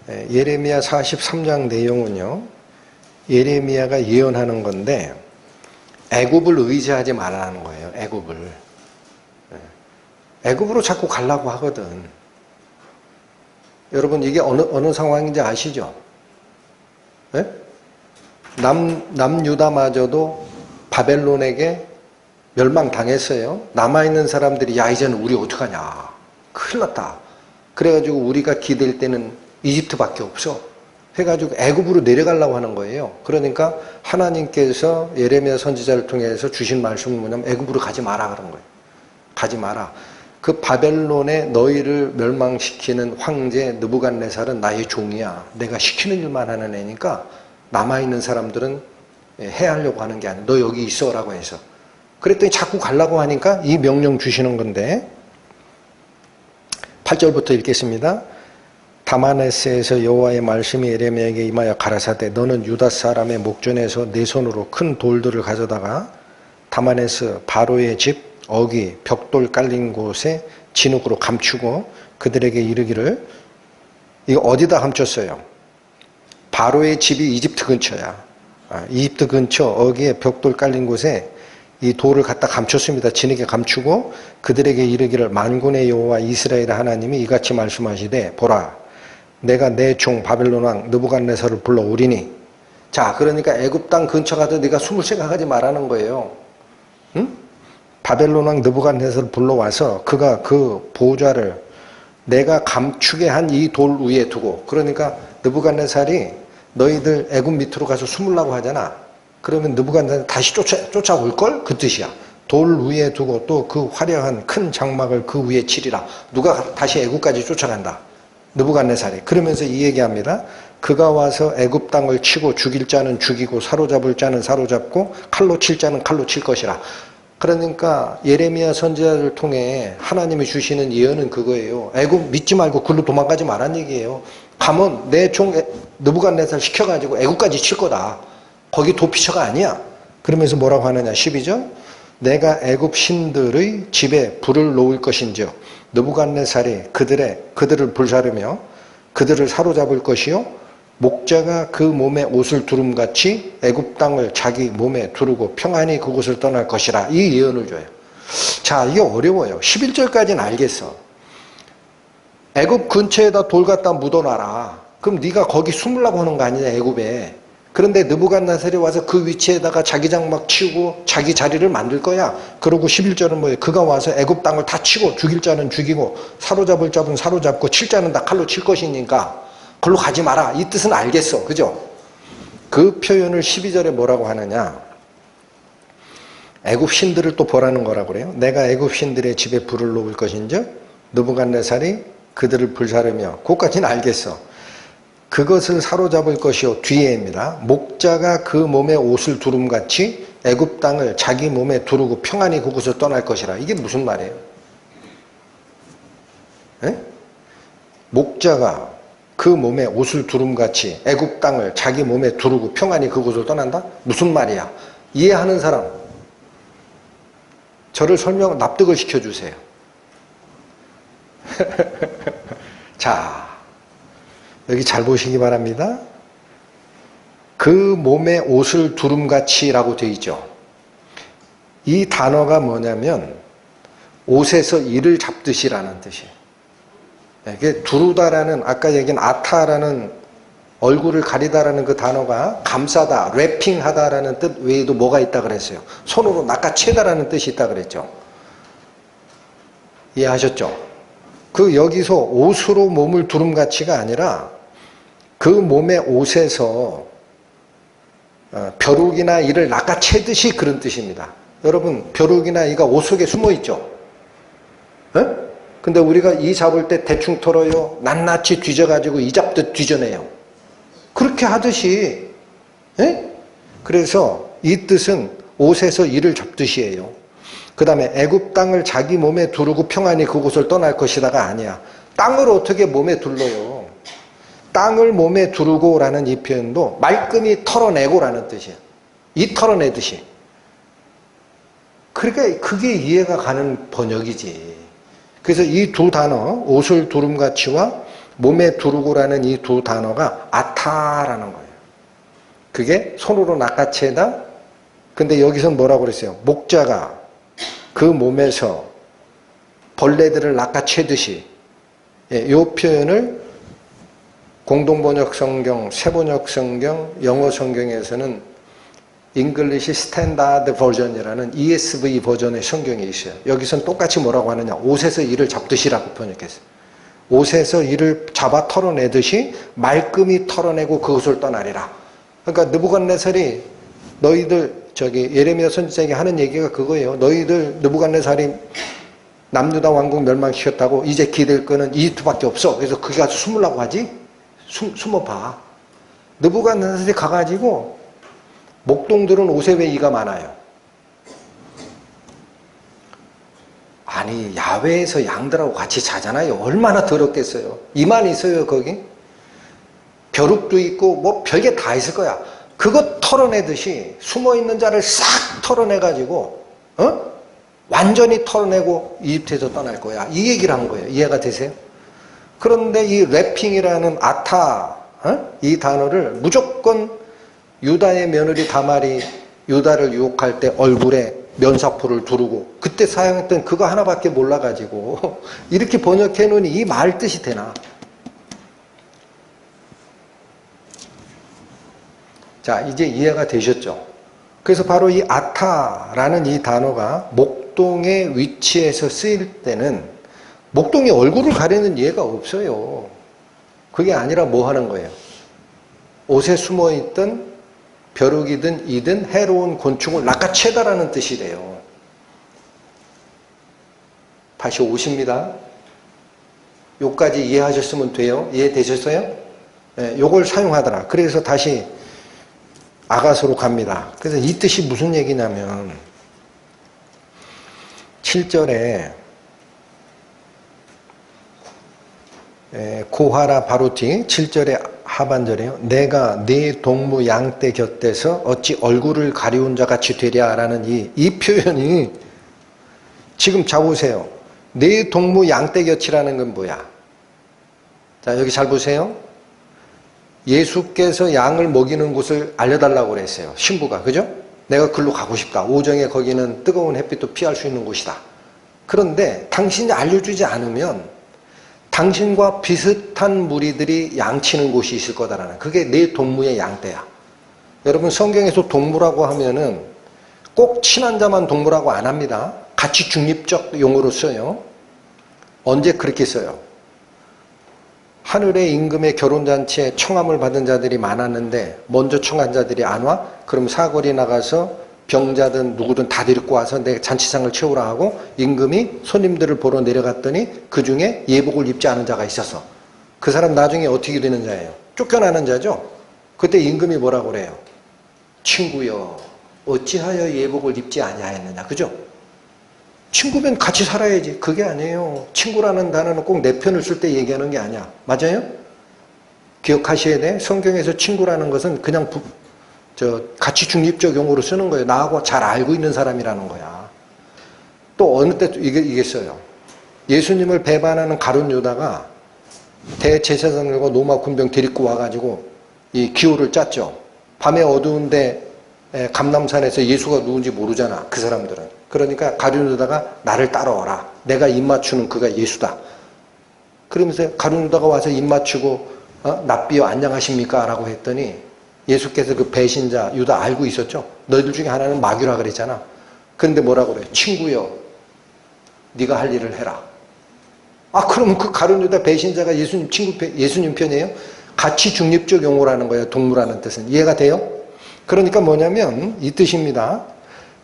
예레미야 43장 내용은요, 예레미야가 예언하는 건데 애굽을 의지하지 말라는 거예요. 애굽을. 애굽으로 자꾸 가려고 하거든. 여러분 이게 어느 상황인지 아시죠? 네? 남유다마저도 바벨론에게 멸망당했어요. 남아있는 사람들이 야 이제는 우리 어떡하냐. 큰일 났다. 그래가지고 우리가 기댈 때는 이집트밖에 없어. 해가지고 애굽으로 내려가려고 하는 거예요. 그러니까 하나님께서 예레미야 선지자를 통해서 주신 말씀은 뭐냐면 애굽으로 가지 마라 그런 거예요. 가지 마라. 그 바벨론에 너희를 멸망시키는 황제 느부갓네살은 나의 종이야. 내가 시키는 일만 하는 애니까 남아있는 사람들은 해하려고 하는 게 아니야. 너 여기 있어라고 해서. 그랬더니 자꾸 가려고 하니까 이 명령 주시는 건데 8절부터 읽겠습니다. 다마네스에서 여호와의 말씀이 예레미야에게 임하여 가라사대 너는 유다 사람의 목전에서 내 손으로 큰 돌들을 가져다가 다마네스 바로의 집 어기 벽돌 깔린 곳에 진흙으로 감추고 그들에게 이르기를 이거 어디다 감췄어요? 바로의 집이 이집트 근처야. 이집트 근처 어기에 벽돌 깔린 곳에 이 돌을 갖다 감췄습니다. 진흙에 감추고 그들에게 이르기를 만군의 여호와 이스라엘 하나님이 이같이 말씀하시되 보라 내가 내 종 바벨론 왕 느부갓네살을 불러오리니 자 그러니까 애굽 땅 근처 가도 네가 숨을 생각하지 말라는 거예요. 응? 바벨론 왕 느부갓네살을 불러와서 그가 그 보좌를 내가 감추게 한 이 돌 위에 두고 그러니까 느부갓네살이 너희들 애굽 밑으로 가서 숨으려고 하잖아. 그러면 느부갓네살 다시 쫓아올걸? 그 뜻이야. 돌 위에 두고 또 그 화려한 큰 장막을 그 위에 치리라. 누가 다시 애굽까지 쫓아간다. 느부갓네살이. 그러면서 이 얘기합니다. 그가 와서 애굽 땅을 치고 죽일 자는 죽이고 사로잡을 자는 사로잡고 칼로 칠 자는 칼로 칠 것이라. 그러니까 예레미야 선지자를 통해 하나님이 주시는 예언은 그거예요. 애굽 믿지 말고 글로 도망가지 말란 얘기예요. 가면 내 종 느부갓네살 시켜가지고 애굽까지 칠 거다. 거기 도피처가 아니야. 그러면서 뭐라고 하느냐 12절 내가 애굽 신들의 집에 불을 놓을 것인지요 느부갓네살이 그들을 불사르며 그들을 사로잡을 것이요 목자가 그 몸에 옷을 두름같이 애굽 땅을 자기 몸에 두르고 평안히 그곳을 떠날 것이라. 이 예언을 줘요. 자 이게 어려워요. 11절까지는 알겠어. 애굽 근처에다 돌 갖다 묻어놔라. 그럼 네가 거기 숨으려고 하는 거 아니냐 애굽에. 그런데 느부갓네살이 와서 그 위치에다가 자기 장막 치우고 자기 자리를 만들 거야. 그러고 11절은 뭐예요? 그가 와서 애굽 땅을 다 치고 죽일 자는 죽이고 사로잡을 자는 사로잡고 칠 자는 다 칼로 칠 것이니까 걸로 가지 마라. 이 뜻은 알겠어. 그죠? 그 표현을 12절에 뭐라고 하느냐. 애굽 신들을 또 보라는 거라고 그래요. 내가 애굽 신들의 집에 불을 놓을 것인즉 느부갓네살이 그들을 불사르며 그것까지는 알겠어. 그것을 사로잡을 것이요 뒤에입니다. 목자가 그 몸에 옷을 두름같이 애굽 땅을 자기 몸에 두르고 평안히 그곳을 떠날 것이라. 이게 무슨 말이에요? 에? 목자가 그 몸에 옷을 두름같이 애굽 땅을 자기 몸에 두르고 평안히 그곳을 떠난다? 무슨 말이야? 이해하는 사람 저를 납득을 시켜주세요. 자 여기 잘 보시기 바랍니다. 그 몸에 옷을 두름같이라고 되어 있죠. 이 단어가 뭐냐면 옷에서 이를 잡듯이라는 뜻이에요. 이게 두르다라는 아까 얘기한 아타라는 얼굴을 가리다라는 그 단어가 감싸다, 랩핑하다라는 뜻 외에도 뭐가 있다 그랬어요. 손으로 낚아채다라는 뜻이 있다 그랬죠. 이해하셨죠? 그 여기서 옷으로 몸을 두름같이가 아니라 그 몸의 옷에서 벼룩이나 이를 낚아채듯이 그런 뜻입니다. 여러분 벼룩이나 이가 옷 속에 숨어 있죠. 근데 우리가 이 잡을 때 대충 털어요. 낱낱이 뒤져가지고 이 잡듯 뒤져내요. 그렇게 하듯이 그래서 이 뜻은 옷에서 이를 잡듯이에요. 그 다음에 애굽 땅을 자기 몸에 두르고 평안히 그곳을 떠날 것이다가 아니야. 땅을 어떻게 몸에 둘러요. 땅을 몸에 두르고 라는 이 표현도 말끔히 털어내고 라는 뜻이에요. 이 털어내듯이. 그러니까 그게 이해가 가는 번역이지. 그래서 이 두 단어 옷을 두름같이와 몸에 두르고 라는 이 두 단어가 아타라는 거예요. 그게 손으로 낚아채다 근데 여기서 뭐라고 그랬어요? 목자가 그 몸에서 벌레들을 낚아채듯이, 예, 이 표현을 공동번역 성경, 새번역 성경, 영어 성경에서는 English Standard Version이라는 ESV 버전의 성경이 있어요. 여기선 똑같이 뭐라고 하느냐? 옷에서 이를 잡듯이라고 번역했어요. 옷에서 이를 잡아 털어내듯이 말끔히 털어내고 그것을 떠나리라. 그러니까 느부갓네살이 너희들 예레미야 선지자에게 하는 얘기가 그거예요. 너희들 느부갓네살이 남유다 왕국 멸망시켰다고 이제 기댈 거는 이집트밖에 없어. 그래서 거기 가서 숨으려고 하지? 숨어봐. 느부갓네살이 가가지고 목동들은 옷에 왜 이가 많아요? 아니 야외에서 양들하고 같이 자잖아요. 얼마나 더럽겠어요. 이만 있어요 거기? 벼룩도 있고 뭐 별게 다 있을 거야. 그거 털어내듯이 숨어있는 자를 싹 털어내가지고 완전히 털어내고 이집트에서 떠날 거야. 이 얘기를 한 거예요. 이해가 되세요? 그런데 이 래핑이라는 아타 이 단어를 무조건 유다의 며느리 다말이 유다를 유혹할 때 얼굴에 면사포를 두르고 그때 사용했던 그거 하나밖에 몰라가지고 이렇게 번역해 놓으니 이 말 뜻이 되나? 자, 이제 이해가 되셨죠? 그래서 바로 이 아타라는 이 단어가 목동의 위치에서 쓰일 때는 목동이 얼굴을 가리는 예가 없어요. 그게 아니라 뭐 하는 거예요? 옷에 숨어있던 벼룩이든 이든 해로운 곤충을 낚아채다라는 뜻이래요. 다시 오십니다. 요까지 이해하셨으면 돼요. 이해되셨어요? 네, 요걸 사용하더라. 그래서 다시 아가서로 갑니다. 그래서 이 뜻이 무슨 얘기냐면 7절에 고하라 바로티 7절에 하반절에요. 내가 네 동무 양떼 곁에서 어찌 얼굴을 가리운 자 같이 되랴라는 이 표현이 지금 잡으세요. 네 동무 양떼 곁이라는 건 뭐야? 자, 여기 잘 보세요. 예수께서 양을 먹이는 곳을 알려달라고 그랬어요. 신부가. 그죠? 내가 글로 가고 싶다. 오정에 거기는 뜨거운 햇빛도 피할 수 있는 곳이다. 그런데 당신이 알려주지 않으면 당신과 비슷한 무리들이 양치는 곳이 있을 거다라는, 그게 내 동무의 양떼야. 여러분 성경에서 동무라고 하면은 꼭 친한 자만 동무라고 안 합니다. 같이 중립적 용어로 써요. 언제 그렇게 써요? 하늘의 임금의 결혼잔치에 청함을 받은 자들이 많았는데 먼저 청한 자들이 안 와? 그럼 사거리 나가서 병자든 누구든 다 데리고 와서 내 잔치상을 채우라 하고 임금이 손님들을 보러 내려갔더니 그 중에 예복을 입지 않은 자가 있었어. 그 사람 나중에 어떻게 되는 자예요? 쫓겨나는 자죠. 그때 임금이 뭐라고 그래요? 친구여 어찌하여 예복을 입지 아니하였느냐. 그죠? 친구면 같이 살아야지. 그게 아니에요. 친구라는 단어는 꼭 내 편을 쓸 때 얘기하는 게 아니야. 맞아요? 기억하셔야 돼. 성경에서 친구라는 것은 그냥 같이 중립적 용어로 쓰는 거예요. 나하고 잘 알고 있는 사람이라는 거야. 또 어느 때 이게 써요. 예수님을 배반하는 가룟 유다가 대제사장들과 로마 군병 데리고 와가지고 이 기호를 짰죠. 밤에 어두운데 감람산에서 예수가 누군지 모르잖아. 그 사람들은. 그러니까 가룟 유다가 나를 따라와라. 내가 입 맞추는 그가 예수다. 그러면서 가룟 유다가 와서 입 맞추고 납비여 안녕하십니까? 라고 했더니 예수께서 그 배신자 유다 알고 있었죠. 너희들 중에 하나는 마귀라 그랬잖아. 그런데 뭐라고 그래? 친구여 네가 할 일을 해라. 아 그러면 그 가룟 유다 배신자가 예수님 친구 예수님 편이에요? 같이 중립적 용어라는 거예요. 동무라는 뜻은. 이해가 돼요? 그러니까 뭐냐면 이 뜻입니다.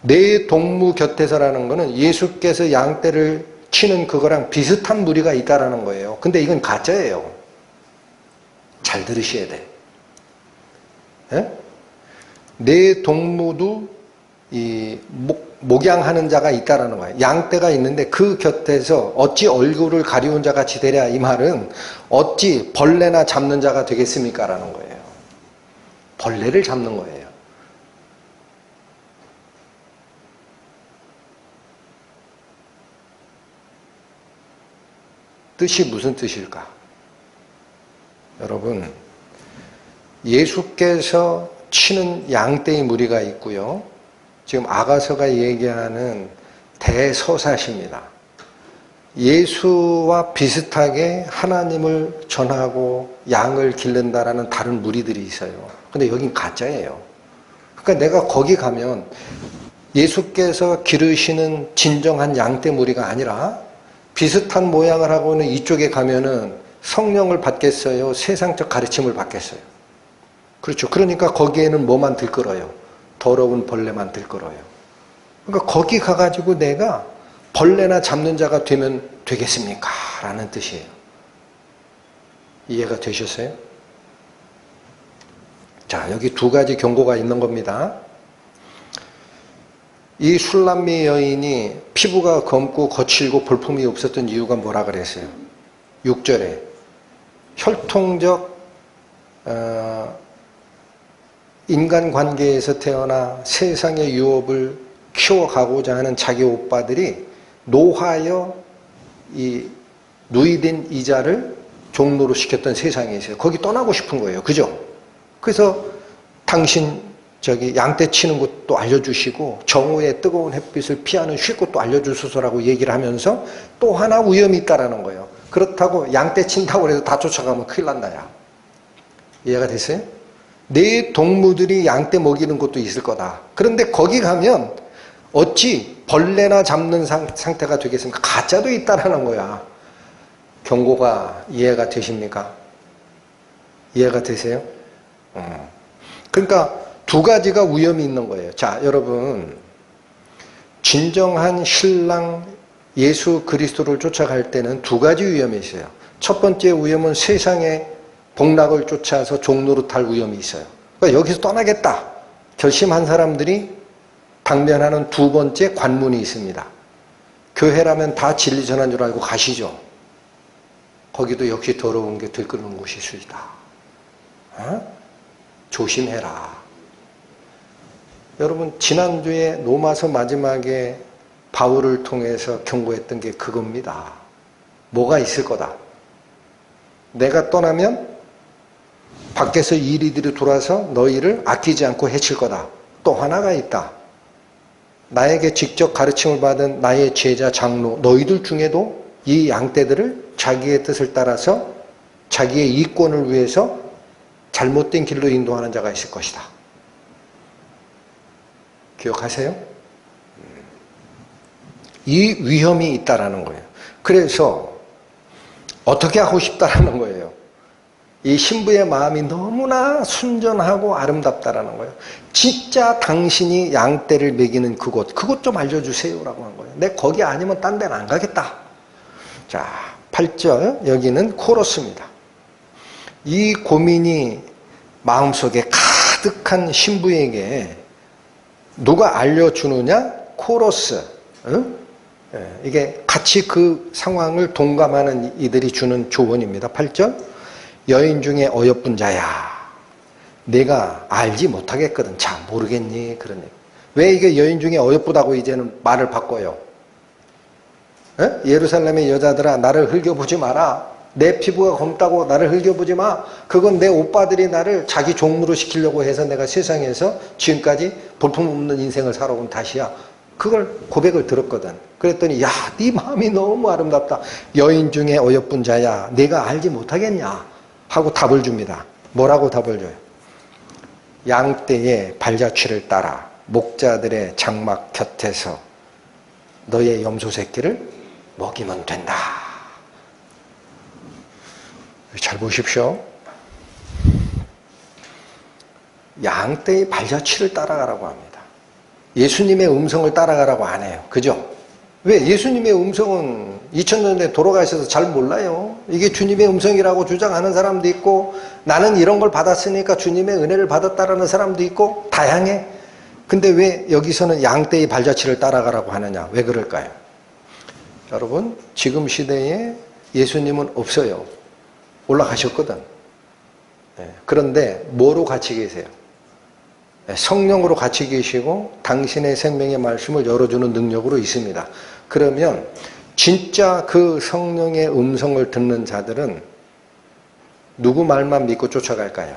내 동무 곁에서라는 거는 예수께서 양떼를 치는 그거랑 비슷한 무리가 있다라는 거예요. 근데 이건 가짜예요. 잘 들으셔야 돼. 예? 내 동무도 이 목양하는 자가 있다라는 거예요. 양떼가 있는데 그 곁에서 어찌 얼굴을 가리운 자 같이 되랴. 이 말은 어찌 벌레나 잡는 자가 되겠습니까? 라는 거예요. 벌레를 잡는 거예요. 뜻이 무슨 뜻일까? 여러분, 예수께서 치는 양떼의 무리가 있고요. 지금 아가서가 얘기하는 대서사십니다. 예수와 비슷하게 하나님을 전하고 양을 기른다라는 다른 무리들이 있어요. 근데 여긴 가짜예요. 그러니까 내가 거기 가면 예수께서 기르시는 진정한 양떼 무리가 아니라 비슷한 모양을 하고 있는 이쪽에 가면은 성령을 받겠어요? 세상적 가르침을 받겠어요? 그렇죠. 그러니까 거기에는 뭐만 들끓어요? 더러운 벌레만 들끓어요. 그러니까 거기 가가지고 내가 벌레나 잡는 자가 되면 되겠습니까? 라는 뜻이에요. 이해가 되셨어요? 자, 여기 두 가지 경고가 있는 겁니다. 이 슐람미 여인이 피부가 검고 거칠고 볼품이 없었던 이유가 뭐라 그랬어요? 6절에 혈통적 인간관계에서 태어나 세상의 유업을 키워가고자 하는 자기 오빠들이 노하여 이 누이된 이자를 종로로 시켰던 세상에 있어요. 거기 떠나고 싶은 거예요. 그죠? 그래서 당신 양떼 치는 곳도 알려주시고 정오의 뜨거운 햇빛을 피하는 쉴 곳도 알려주소서라고 얘기를 하면서 또 하나 위험이 있다라는 거예요. 그렇다고 양떼 친다고 해서 다 쫓아가면 큰일 난다야. 이해가 됐어요? 내 동무들이 양떼 먹이는 곳도 있을 거다. 그런데 거기 가면 어찌 벌레나 잡는 상태가 되겠습니까? 가짜도 있다라는 거야. 경고가 이해가 되십니까? 이해가 되세요? 그러니까 두 가지가 위험이 있는 거예요. 자, 여러분, 진정한 신랑 예수 그리스도를 쫓아갈 때는 두 가지 위험이 있어요. 첫 번째 위험은 세상의 복락을 쫓아서 종로로 탈 위험이 있어요. 그러니까 여기서 떠나겠다 결심한 사람들이 당면하는 두 번째 관문이 있습니다. 교회라면 다 진리 전한 줄 알고 가시죠. 거기도 역시 더러운 게 들끓는 곳일 수 있다. 조심해라. 여러분, 지난주에 로마서 마지막에 바울을 통해서 경고했던 게 그겁니다. 뭐가 있을 거다. 내가 떠나면 밖에서 이리들이 돌아서 너희를 아끼지 않고 해칠 거다. 또 하나가 있다. 나에게 직접 가르침을 받은 나의 제자 장로 너희들 중에도 이 양떼들을 자기의 뜻을 따라서 자기의 이권을 위해서 잘못된 길로 인도하는 자가 있을 것이다. 기억하세요? 이 위험이 있다라는 거예요. 그래서 어떻게 하고 싶다라는 거예요. 이 신부의 마음이 너무나 순전하고 아름답다라는 거예요. 진짜 당신이 양떼를 먹이는 그곳 좀 알려주세요라고 한 거예요. 내 거기 아니면 딴 데는 안 가겠다. 자, 8절 여기는 코러스입니다. 이 고민이 마음속에 가득한 신부에게 누가 알려주느냐? 코러스. 이게 같이 그 상황을 동감하는 이들이 주는 조언입니다. 8절 여인 중에 어여쁜 자야. 내가 알지 못하겠거든. 참 모르겠니? 그런 얘기. 왜 이게 여인 중에 어여쁘다고 이제는 말을 바꿔요? 예루살렘의 여자들아 나를 흘겨보지 마라. 내 피부가 검다고 나를 흘겨보지 마. 그건 내 오빠들이 나를 자기 종로로 시키려고 해서 내가 세상에서 지금까지 볼품없는 인생을 살아온 탓이야. 그걸 고백을 들었거든. 그랬더니 야, 네 마음이 너무 아름답다. 여인 중에 어여쁜 자야. 내가 알지 못하겠냐? 하고 답을 줍니다. 뭐라고 답을 줘요? 양떼의 발자취를 따라 목자들의 장막 곁에서 너의 염소 새끼를 먹이면 된다. 잘 보십시오. 양떼의 발자취를 따라가라고 합니다. 예수님의 음성을 따라가라고 안 해요. 그죠? 왜? 예수님의 음성은 2000년 전에 돌아가셔서 잘 몰라요. 이게 주님의 음성이라고 주장하는 사람도 있고 나는 이런 걸 받았으니까 주님의 은혜를 받았다라는 사람도 있고 다양해. 근데 왜 여기서는 양떼의 발자취를 따라가라고 하느냐? 왜 그럴까요? 여러분, 지금 시대에 예수님은 없어요. 올라가셨거든. 그런데 뭐로 같이 계세요? 성령으로 같이 계시고 당신의 생명의 말씀을 열어주는 능력으로 있습니다. 그러면 진짜 그 성령의 음성을 듣는 자들은 누구 말만 믿고 쫓아갈까요?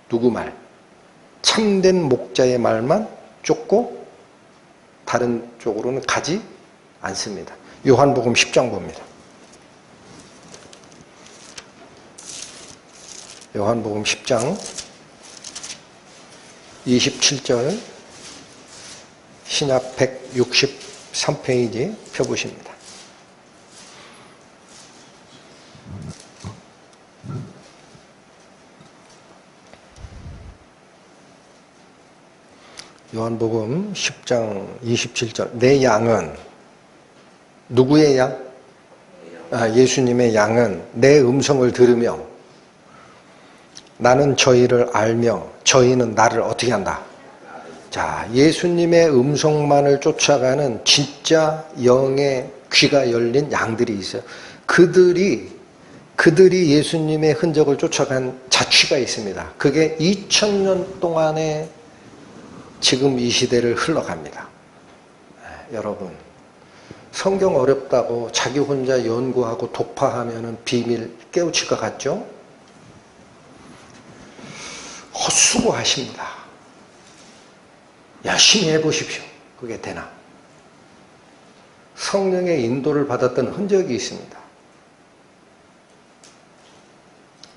누구 말? 참된 목자의 말만 쫓고 다른 쪽으로는 가지 않습니다. 요한복음 10장 봅니다. 요한복음 10장 27절 신약 163페이지 펴보십니다. 요한복음 10장 27절 내 양은 누구의 양? 예수님의 양은 내 음성을 들으며 나는 저희를 알며 저희는 나를 어떻게 한다? 자, 예수님의 음성만을 쫓아가는 진짜 영의 귀가 열린 양들이 있어요. 그들이 예수님의 흔적을 쫓아간 자취가 있습니다. 그게 2000년 동안에 지금 이 시대를 흘러갑니다. 여러분, 성경 어렵다고 자기 혼자 연구하고 독파하면은 비밀 깨우칠 것 같죠? 헛수고하십니다. 열심히 해보십시오. 그게 되나? 성령의 인도를 받았던 흔적이 있습니다.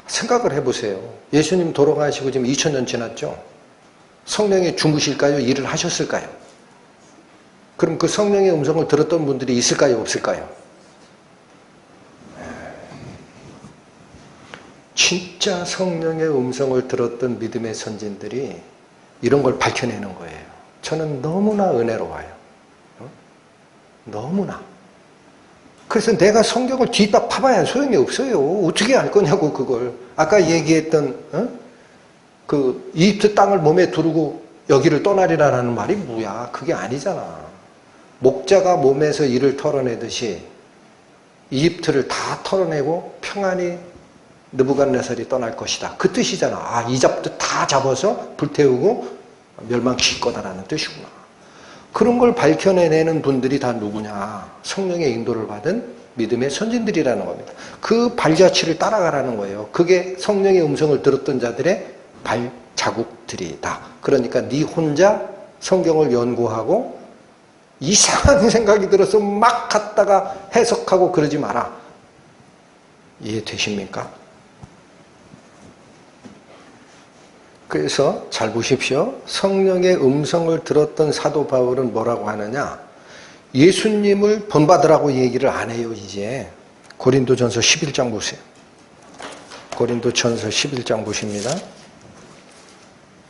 생각을 해보세요. 예수님 돌아가시고 지금 2000년 지났죠? 성령이 주무실까요? 일을 하셨을까요? 그럼 그 성령의 음성을 들었던 분들이 있을까요? 없을까요? 진짜 성령의 음성을 들었던 믿음의 선진들이 이런 걸 밝혀내는 거예요. 저는 너무나 은혜로워요. 너무나. 그래서 내가 성경을 뒤집어 파봐야 소용이 없어요. 어떻게 알 거냐고 그걸. 아까 얘기했던 그 이집트 땅을 몸에 두르고 여기를 떠나리라는 말이 뭐야? 그게 아니잖아. 목자가 몸에서 이를 털어내듯이 이집트를 다 털어내고 평안히 느부갓네살이 떠날 것이다. 그 뜻이잖아. 아, 이집트 다 잡아서 불태우고 멸망시킬 거다라는 뜻이구나. 그런 걸 밝혀내는 분들이 다 누구냐? 성령의 인도를 받은 믿음의 선진들이라는 겁니다. 그 발자취를 따라가라는 거예요. 그게 성령의 음성을 들었던 자들의 발자국들이다. 그러니까 네 혼자 성경을 연구하고 이상한 생각이 들어서 막 갖다가 해석하고 그러지 마라. 이해되십니까? 그래서 잘 보십시오. 성령의 음성을 들었던 사도 바울은 뭐라고 하느냐? 예수님을 본받으라고 얘기를 안 해요, 이제. 고린도전서 11장 보세요. 고린도전서 11장 보십니다.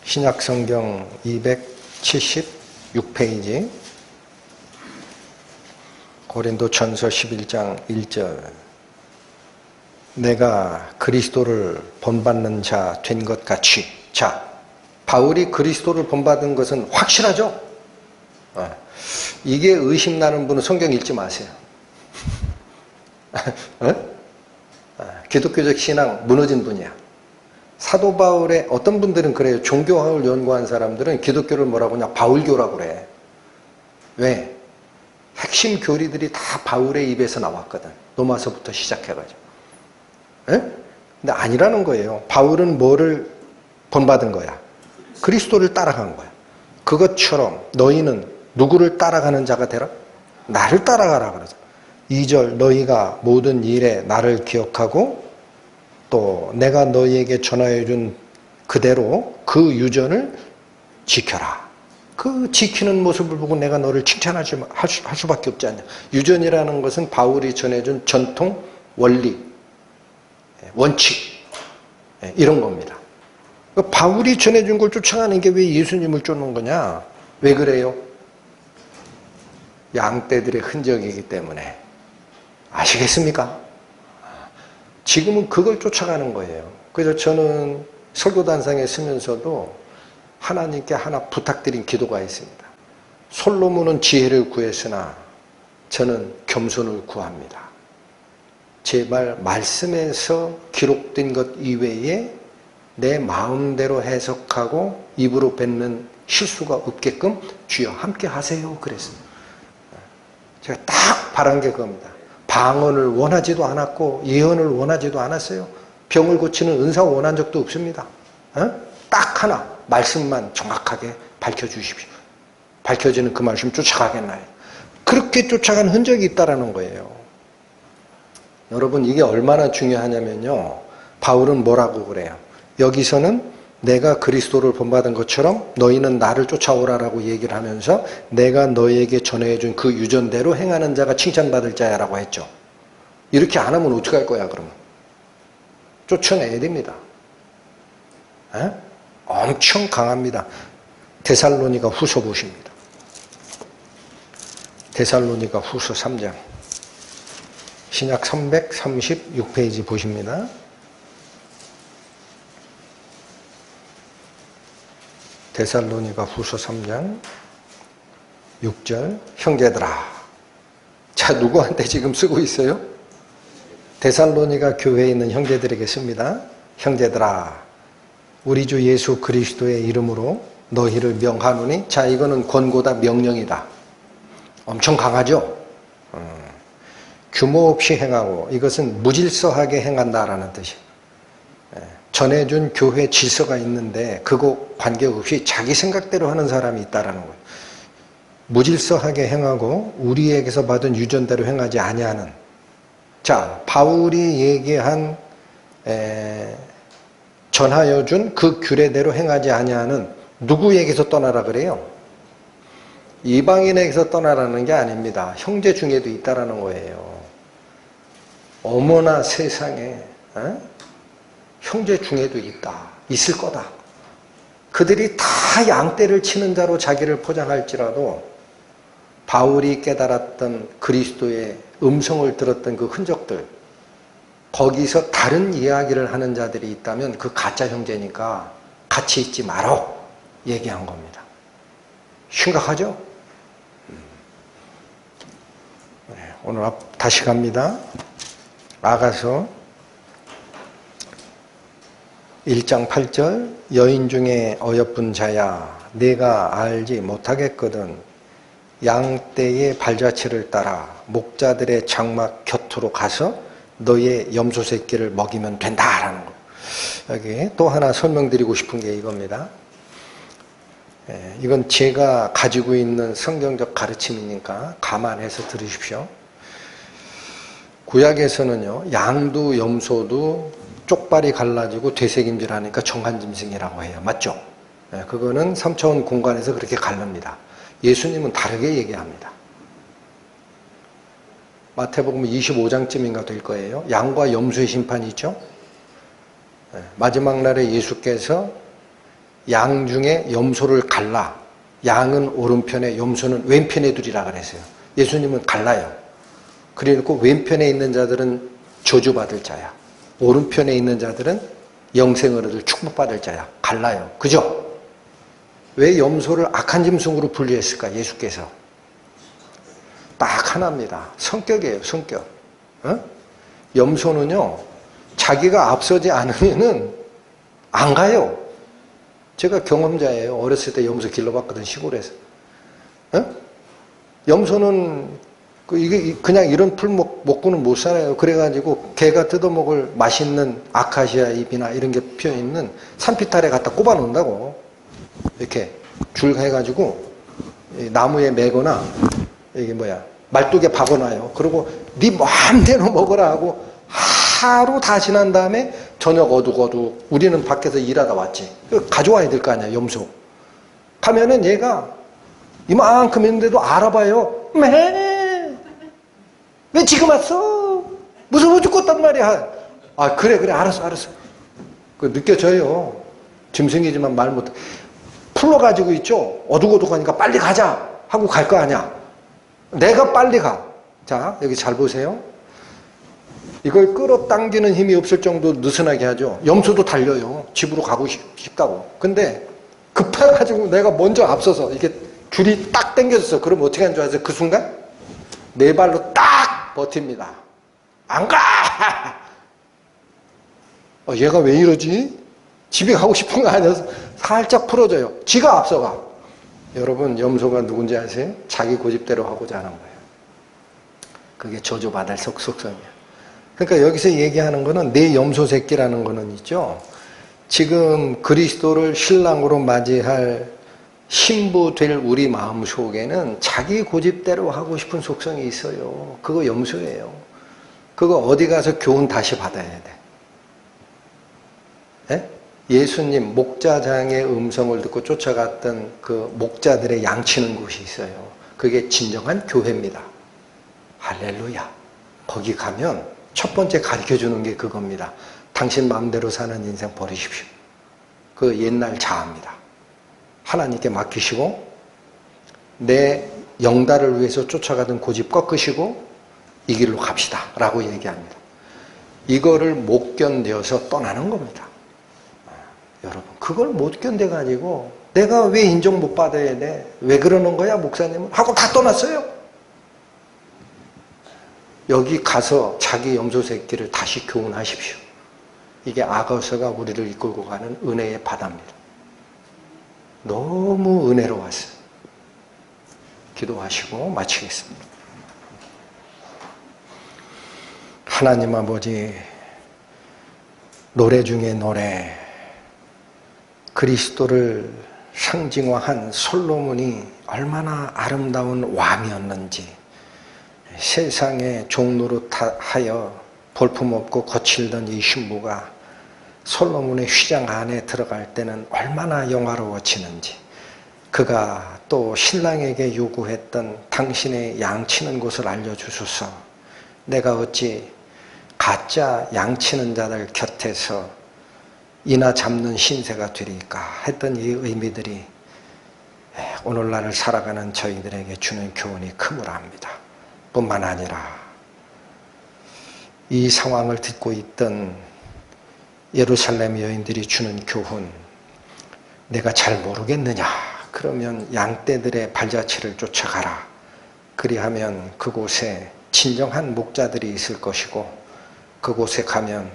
신약성경 276페이지. 고린도전서 11장 1절. 내가 그리스도를 본받는 자 된 것 같이. 자, 바울이 그리스도를 본받은 것은 확실하죠? 이게 의심나는 분은 성경 읽지 마세요. 기독교적 신앙 무너진 분이야. 사도 바울의 어떤 분들은 그래요. 종교학을 연구한 사람들은 기독교를 뭐라고 하냐? 바울교라고 그래. 왜? 핵심 교리들이 다 바울의 입에서 나왔거든. 로마서부터 시작해가지고. 근데 아니라는 거예요. 바울은 뭐를 본받은 거야? 그리스도를 따라간 거야. 그것처럼 너희는 누구를 따라가는 자가 되라? 나를 따라가라 그러잖아. 2절 너희가 모든 일에 나를 기억하고 또 내가 너희에게 전하여 준 그대로 그 유전을 지켜라. 그 지키는 모습을 보고 내가 너를 칭찬할 수밖에 없지 않냐. 유전이라는 것은 바울이 전해준 전통, 원리, 원칙 이런 겁니다. 바울이 전해준 걸 쫓아가는 게 왜 예수님을 쫓는 거냐? 왜 그래요? 양떼들의 흔적이기 때문에. 아시겠습니까? 지금은 그걸 쫓아가는 거예요. 그래서 저는 설교단상에 쓰면서도 하나님께 하나 부탁드린 기도가 있습니다. 솔로몬은 지혜를 구했으나 저는 겸손을 구합니다. 제발 말씀에서 기록된 것 이외에 내 마음대로 해석하고 입으로 뱉는 실수가 없게끔 주여 함께 하세요. 그랬습니다. 제가 딱 바란 게 그겁니다. 방언을 원하지도 않았고 예언을 원하지도 않았어요. 병을 고치는 은사 원한 적도 없습니다. 딱 하나. 말씀만 정확하게 밝혀주십시오. 밝혀지는 그 말씀 쫓아가겠나요? 그렇게 쫓아간 흔적이 있다라는 거예요. 여러분, 이게 얼마나 중요하냐면요. 바울은 뭐라고 그래요? 여기서는 내가 그리스도를 본받은 것처럼 너희는 나를 쫓아오라라고 얘기를 하면서 내가 너희에게 전해준 그 유전대로 행하는 자가 칭찬받을 자야라고 했죠. 이렇게 안 하면 어떻게 할 거야, 그러면? 쫓아내야 됩니다. 에? 엄청 강합니다. 데살로니가 후서 보십니다. 데살로니가 후서 3장. 신약 336페이지 보십니다. 데살로니가 후서 3장 6절. 형제들아. 자, 누구한테 지금 쓰고 있어요? 데살로니가 교회에 있는 형제들에게 씁니다. 형제들아, 우리 주 예수 그리스도의 이름으로 너희를 명하노니. 자, 이거는 권고다, 명령이다. 엄청 강하죠? 규모 없이 행하고, 이것은 무질서하게 행한다라는 뜻이에요. 전해준 교회 질서가 있는데 그거 관계없이 자기 생각대로 하는 사람이 있다라는 거예요. 무질서하게 행하고 우리에게서 받은 유전대로 행하지 아니하는. 자, 바울이 얘기한 전하여 준 그 규례대로 행하지 아니하는 누구에게서 떠나라 그래요? 이방인에게서 떠나라는 게 아닙니다. 형제 중에도 있다라는 거예요. 어머나 세상에, 형제 중에도 있다. 있을 거다. 그들이 다 양떼를 치는 자로 자기를 포장할지라도 바울이 깨달았던 그리스도의 음성을 들었던 그 흔적들, 거기서 다른 이야기를 하는 자들이 있다면 그 가짜 형제니까 같이 있지 마라 얘기한 겁니다. 심각하죠? 오늘 다시 갑니다. 아가서 1장 8절. 여인 중에 어여쁜 자야, 내가 알지 못하겠거든 양떼의 발자취를 따라 목자들의 장막 곁으로 가서 너의 염소 새끼를 먹이면 된다라는 거. 여기 또 하나 설명드리고 싶은 게 이겁니다. 이건 제가 가지고 있는 성경적 가르침이니까 감안해서 들으십시오. 구약에서는요, 양도 염소도 쪽발이 갈라지고 되새김질하니까 정한짐승이라고 해요. 맞죠? 그거는 3차원 공간에서 그렇게 갈릅니다. 예수님은 다르게 얘기합니다. 마태복음 25장쯤인가 될 거예요. 양과 염소의 심판이 있죠? 마지막 날에 예수께서 양 중에 염소를 갈라, 양은 오른편에 염소는 왼편에 두리라 그랬어요. 예수님은 갈라요. 그래놓고 왼편에 있는 자들은 저주받을 자야, 오른편에 있는 자들은 영생을 얻을 축복받을 자야. 갈라요. 그죠? 왜 염소를 악한 짐승으로 분류했을까? 예수께서. 딱 하나입니다. 성격이에요. 성격. 염소는요, 자기가 앞서지 않으면은 안 가요. 제가 경험자예요. 어렸을 때 염소 길러봤거든, 시골에서. 염소는 이게 그냥 이런 풀 먹고는 못 살아요. 그래가지고 개가 뜯어먹을 맛있는 아카시아 잎이나 이런 게 피어있는 산피탈에 갖다 꼽아 놓는다고. 이렇게 줄 해가지고 나무에 매거나 이게 말뚝에 박아놔요. 그리고 네 마음대로 먹으라 하고 하루 다 지난 다음에 저녁 어둑어둑 우리는 밖에서 일하다 왔지. 가져와야 될 거 아니야, 염소. 가면은 얘가 이만큼 있는데도 알아봐요. 왜 지금 왔어? 무서워 죽겠단 말이야. 아, 그래, 알았어. 그 느껴져요. 짐승이지만 말 못해. 풀러가지고 있죠? 어둑어둑하니까 빨리 가자 하고 갈 거 아니야. 내가 빨리 가. 자, 여기 잘 보세요. 이걸 끌어당기는 힘이 없을 정도로 느슨하게 하죠. 염소도 달려요. 집으로 가고 싶다고. 근데 급해가지고 내가 먼저 앞서서 이렇게 줄이 딱 당겨졌어. 그럼 어떻게 하는 줄 아세요? 그 순간 네 발로 딱 버팁니다. 안 가! 얘가 왜 이러지? 집에 가고 싶은 거 아니어서 살짝 풀어져요. 지가 앞서가. 여러분, 염소가 누군지 아세요? 자기 고집대로 하고자 하는 거예요. 그게 저주받을 속성이에요. 그러니까 여기서 얘기하는 거는 내 염소 새끼라는 거는 있죠. 지금 그리스도를 신랑으로 맞이할 신부 될 우리 마음 속에는 자기 고집대로 하고 싶은 속성이 있어요. 그거 염소예요. 그거 어디 가서 교훈 다시 받아야 돼. 예? 예수님 목자장의 음성을 듣고 쫓아갔던 그 목자들의 양치는 곳이 있어요. 그게 진정한 교회입니다. 할렐루야. 거기 가면 첫 번째 가르쳐주는 게 그겁니다. 당신 마음대로 사는 인생 버리십시오. 그 옛날 자아입니다. 하나님께 맡기시고 내 영달을 위해서 쫓아가던 고집 꺾으시고 이 길로 갑시다 라고 얘기합니다. 이거를 못 견뎌서 떠나는 겁니다. 여러분 그걸 못 견뎌가지고 내가 왜 인정 못 받아야 돼? 왜 그러는 거야 목사님은? 하고 다 떠났어요. 여기 가서 자기 염소 새끼를 다시 교훈하십시오. 이게 아가서가 우리를 이끌고 가는 은혜의 바다입니다. 너무 은혜로웠어요. 기도하시고 마치겠습니다. 하나님 아버지, 노래 중에 노래, 그리스도를 상징화한 솔로몬이 얼마나 아름다운 왕이었는지, 세상의 종노릇하여 볼품없고 거칠던 이 신부가 솔로몬의 휘장 안에 들어갈 때는 얼마나 영화로워지는지, 그가 또 신랑에게 요구했던 당신의 양치는 곳을 알려주소서, 내가 어찌 가짜 양치는 자들 곁에서 이나 잡는 신세가 되리까 했던 이 의미들이 오늘날을 살아가는 저희들에게 주는 교훈이 크므라 합니다. 뿐만 아니라 이 상황을 듣고 있던 예루살렘 여인들이 주는 교훈, 내가 잘 모르겠느냐? 그러면 양떼들의 발자취를 쫓아가라. 그리하면 그곳에 진정한 목자들이 있을 것이고 그곳에 가면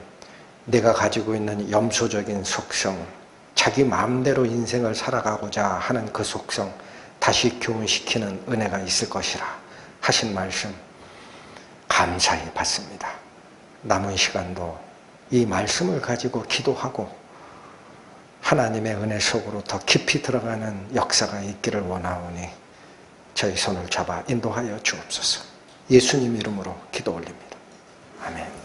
내가 가지고 있는 염소적인 속성, 자기 마음대로 인생을 살아가고자 하는 그 속성 다시 교훈시키는 은혜가 있을 것이라 하신 말씀 감사히 받습니다. 남은 시간도 이 말씀을 가지고 기도하고 하나님의 은혜 속으로 더 깊이 들어가는 역사가 있기를 원하오니 저희 손을 잡아 인도하여 주옵소서. 예수님 이름으로 기도 올립니다. 아멘.